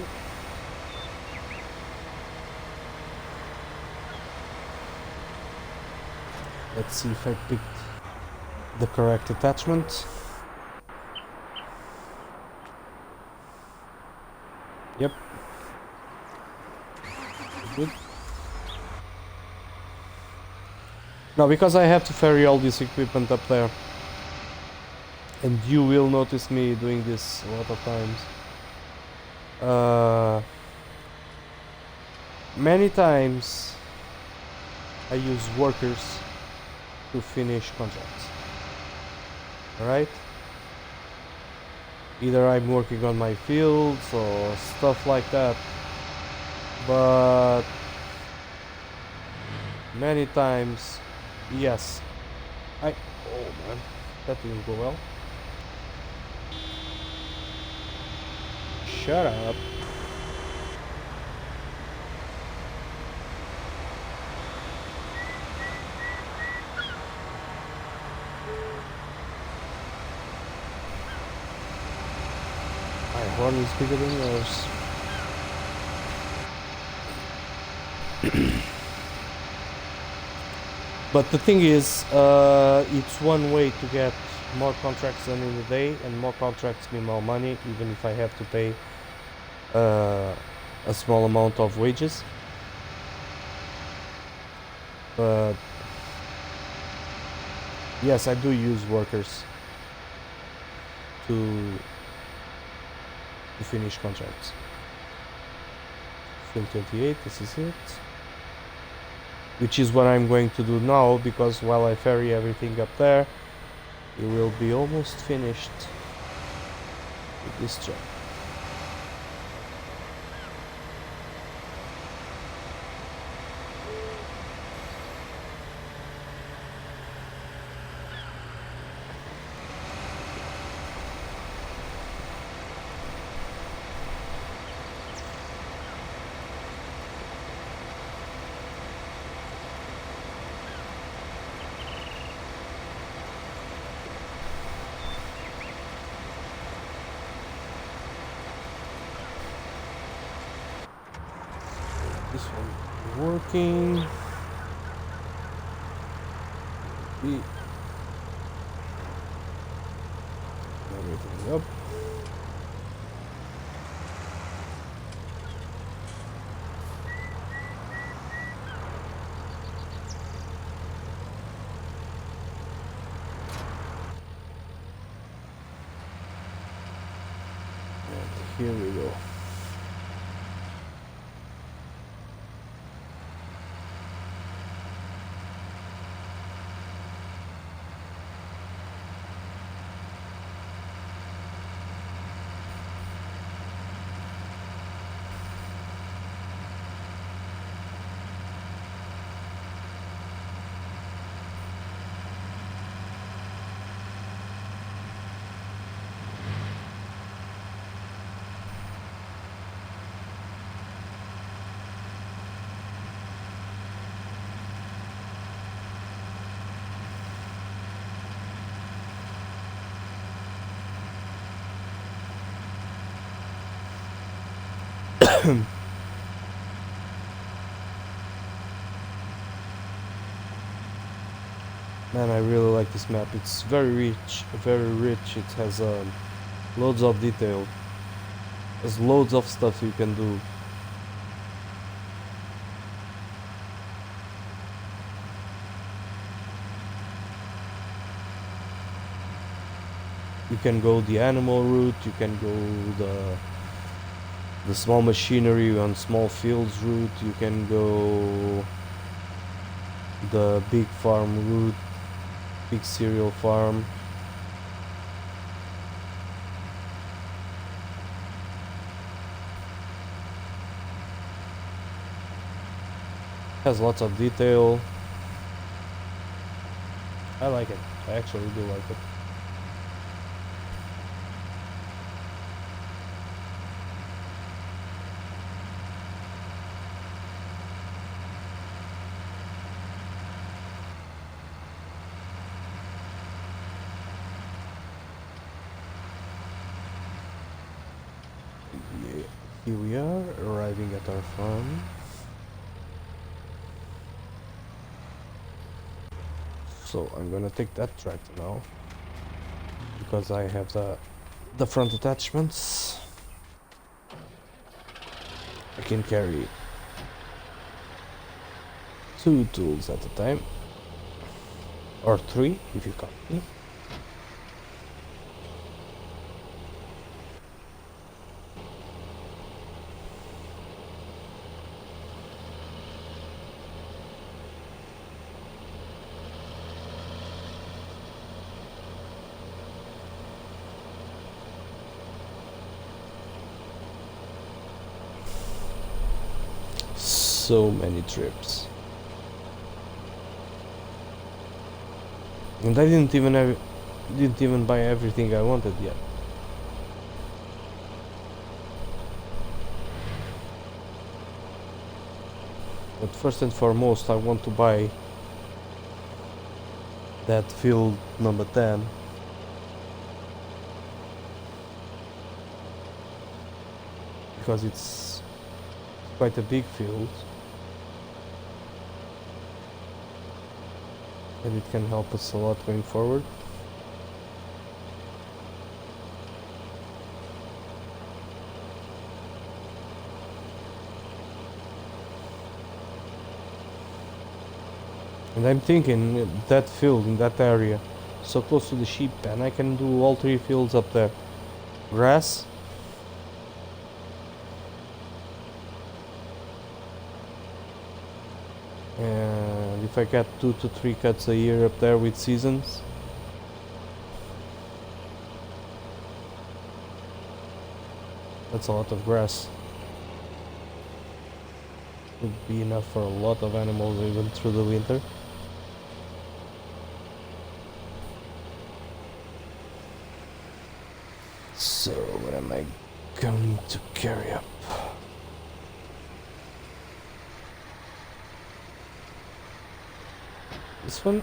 Let's see if I picked the correct attachment. Yep. Good. Now, because I have to ferry all this equipment up there, and you will notice me doing this a lot of times, many times I use workers to finish contracts. Alright? Either I'm working on my fields or stuff like that, but many times, yes, oh man, that didn't go well. Shut up. My horn is bigger than yours. But the thing is, it's one way to get more contracts done in a day, and more contracts mean more money, even if I have to pay a small amount of wages. But yes, I do use workers to finish contracts. Field 28, this is it. Which is what I'm going to do now, because while I ferry everything up there, it will be almost finished with this job. This one working. Everything up. And here we go. Man, I really like this map. It's very rich, very rich. It has loads of detail. There's loads of stuff you can do. You can go the animal route, you can go the small machinery on small fields route, you can go the big farm route, big cereal farm. Has lots of detail. I like it. I actually do like it. Yeah, here we are, arriving at our farm. So I'm gonna take that tractor now, because I have the front attachments. I can carry 2 tools at a time, or 3 if you count me. so many trips. And I didn't even buy everything I wanted yet. But first and foremost, I want to buy that field number 10. Because it's quite a big field. And it can help us a lot going forward. And I'm thinking that field in that area, so close to the sheep pen, I can do all 3 fields up there. Grass, and if I get 2 to 3 cuts a year up there with seasons, that's a lot of grass. Would be enough for a lot of animals even through the winter. So what am I going to carry up? This one?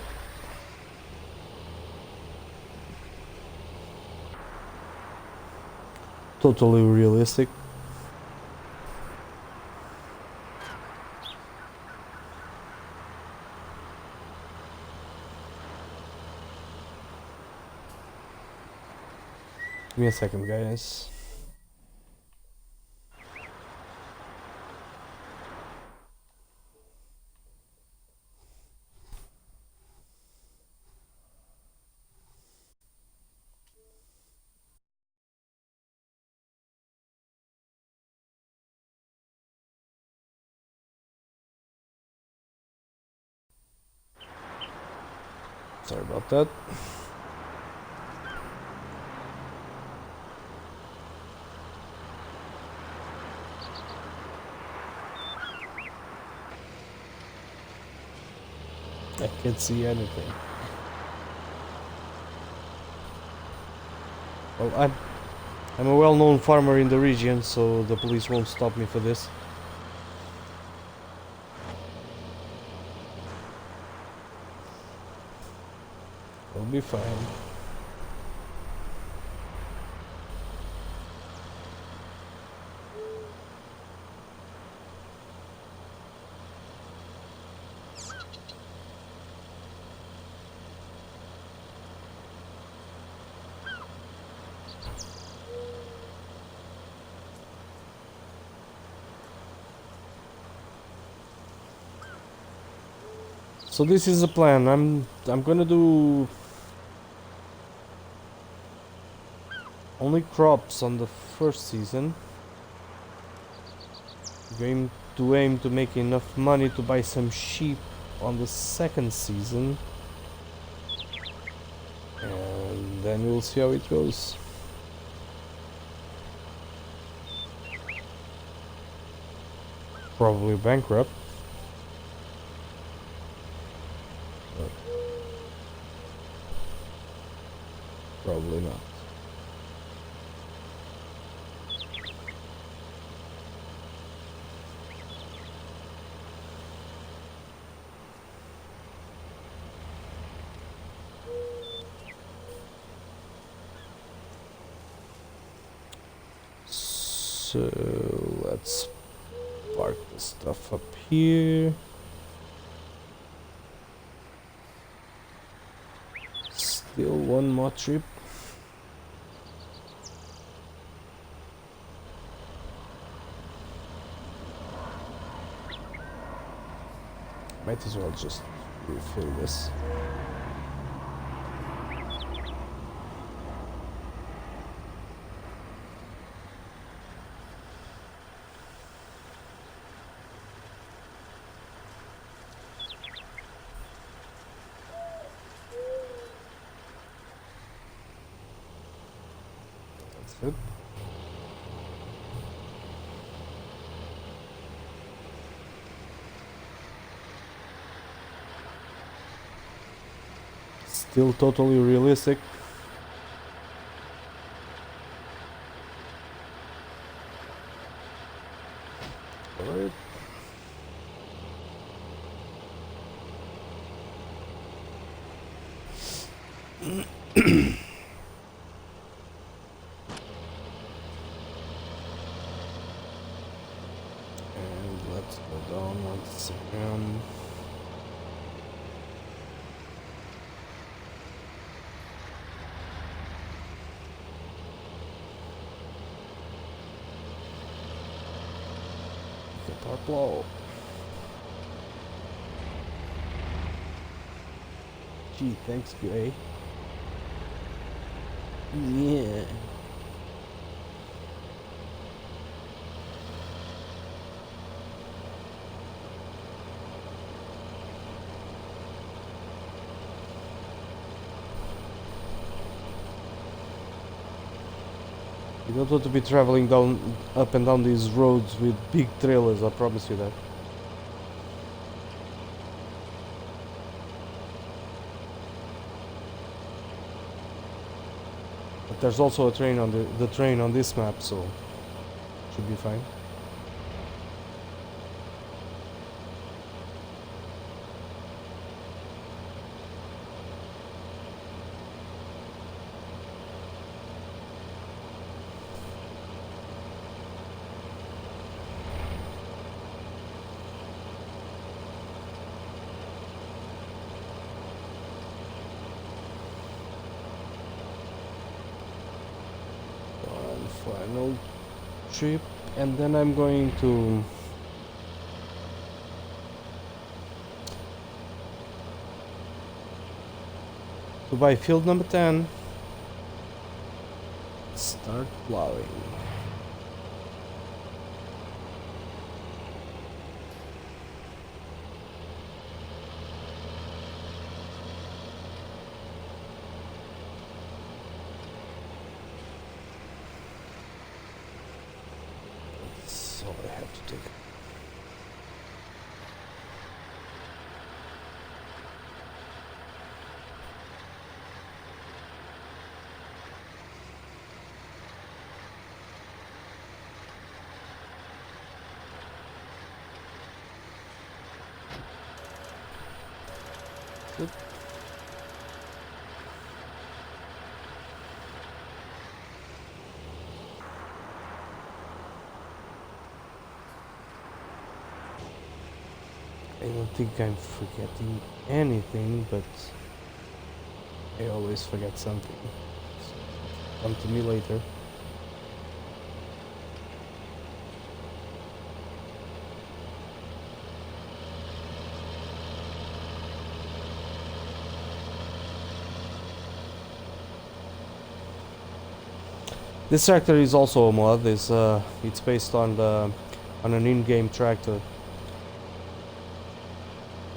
Totally realistic. Give me a second, guys. Sorry about that. I can't see anything. Well, I'm a well-known farmer in the region, so the police won't stop me for this. I'll be fine. So this is the plan. I'm gonna do only crops on the first season. Going to aim to make enough money to buy some sheep on the second season. And then we'll see how it goes. Probably bankrupt. But probably not. So let's park the stuff up here. Still one more trip. Might as well just refill this. That's it. Still totally realistic. Alright. And let's go down once again. Get our blow. Gee, thanks, Gray. Yeah. You don't want to be traveling up and down these roads with big trailers, I promise you that. But there's also a train on the train on this map, so should be fine. One final trip, and then I'm going to buy field number 10. Start plowing. So I have to take. Good. I don't think I'm forgetting anything, but I always forget something. Come to me later. This tractor is also a mod. It's based on an in-game tractor,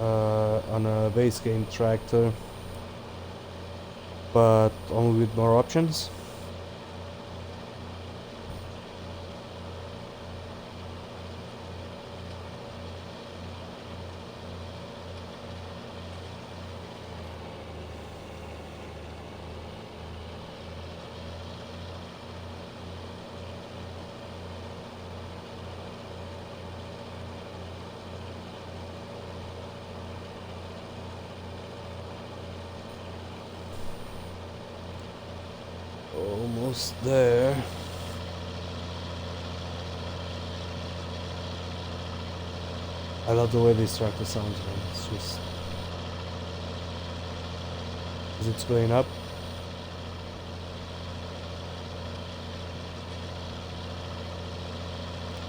on a base game tractor, but only with more options. Almost there. I love the way this tractor sounds, man. It's just... Is it going up?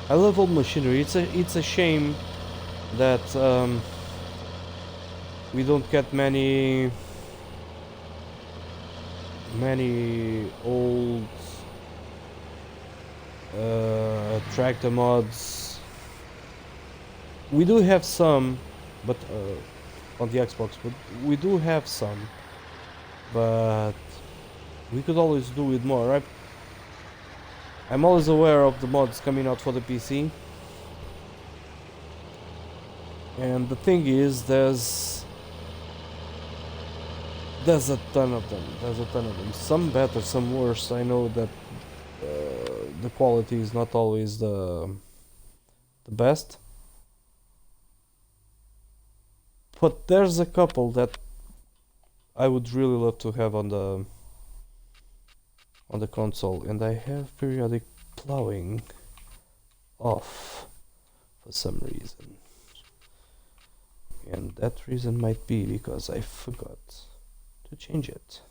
I love old machinery. It's a shame that we don't get many old tractor mods. We do have some, but on the Xbox, but we do have some, but we could always do with more, right? I'm always aware of the mods coming out for the PC, and the thing is, There's a ton of them. There's a ton of them. Some better, some worse. I know that the quality is not always the best, but there's a couple that I would really love to have on the console, and I have periodic plowing off for some reason. And that reason might be because I forgot to change it.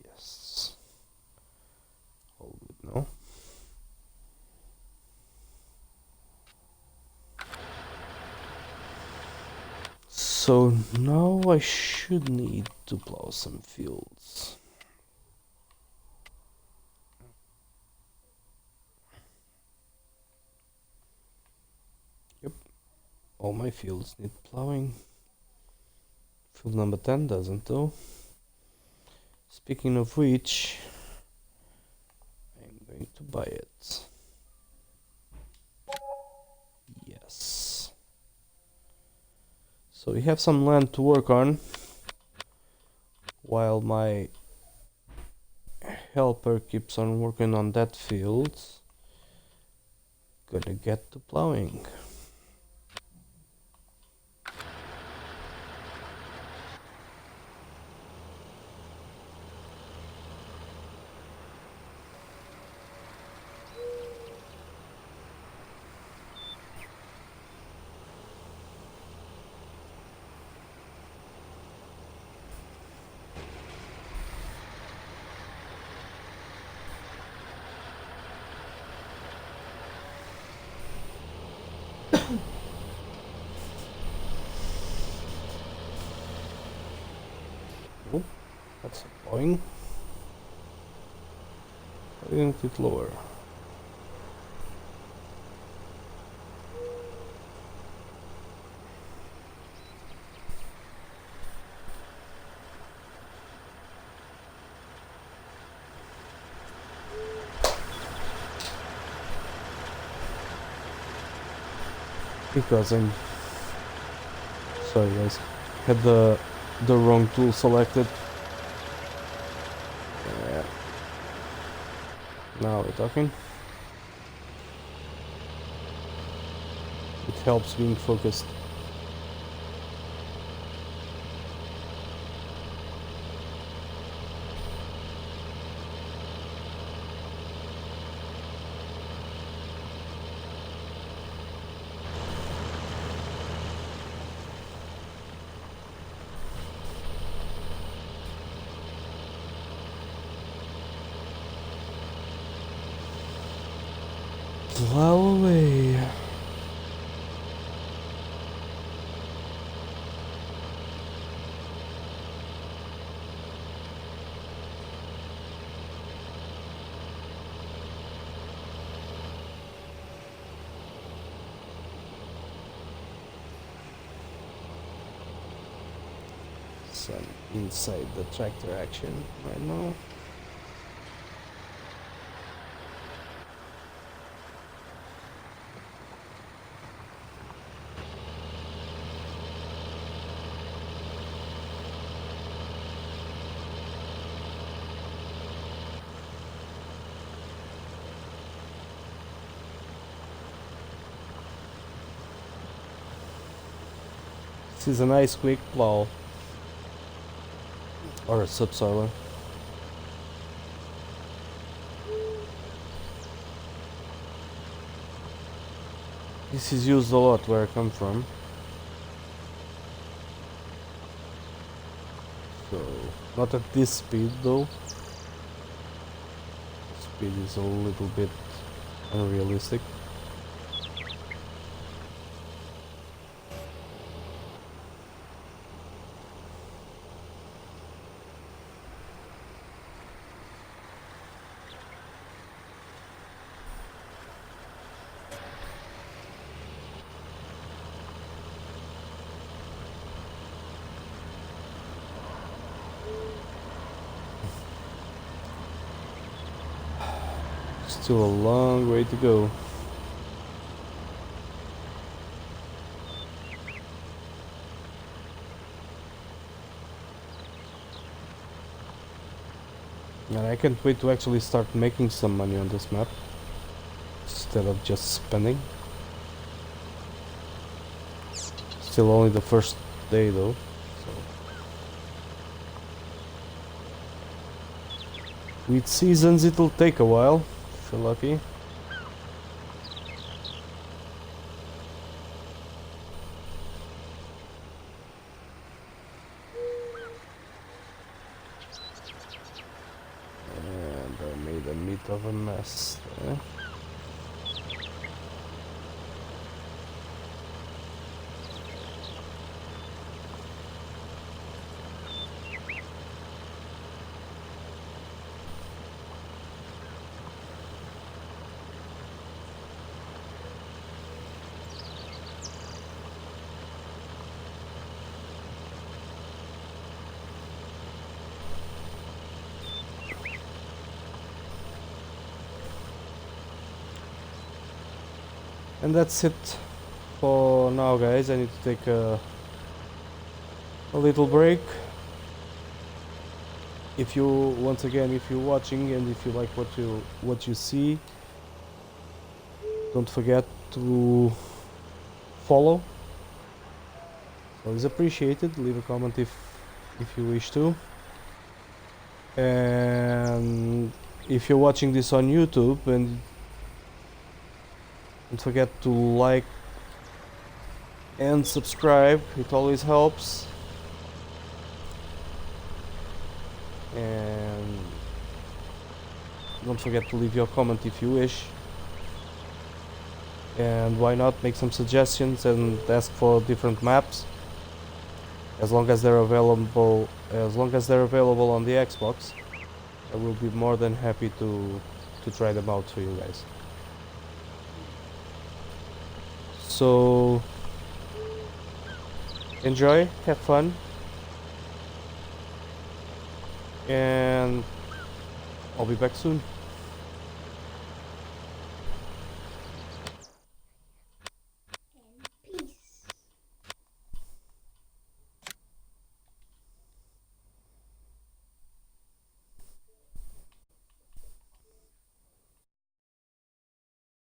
Yes. All good now. So now I should need to plow some fields. Yep, all my fields need plowing. Field number 10 doesn't though. Speaking of which, I'm going to buy it. Yes. So we have some land to work on while my helper keeps on working on that field. Gonna get to plowing. Oh, that's annoying. Why didn't it lower? Because I'm sorry guys, had the wrong tool selected. Yeah. Now we're talking. It helps being focused. Plow away. So I'm inside the tractor action right now. This is a nice quick plow. Or a subsoiler. This is used a lot where I come from. So, not at this speed though. Speed is a little bit unrealistic. Still a long way to go. And I can't wait to actually start making some money on this map instead of just spending. Still only the first day though. So. With seasons it'll take a while, if you're lucky. And I made a bit of a mess there. And that's it for now, guys. I need to take a little break. If you, once again, if you're watching and if you like what you see, don't forget to follow. Always appreciated. Leave a comment if you wish to. And if you're watching this on YouTube, and don't forget to like and subscribe, it always helps. And don't forget to leave your comment if you wish. And why not make some suggestions and ask for different maps, as long as they're available on the Xbox. I will be more than happy to try them out for you guys. So enjoy, have fun, and I'll be back soon.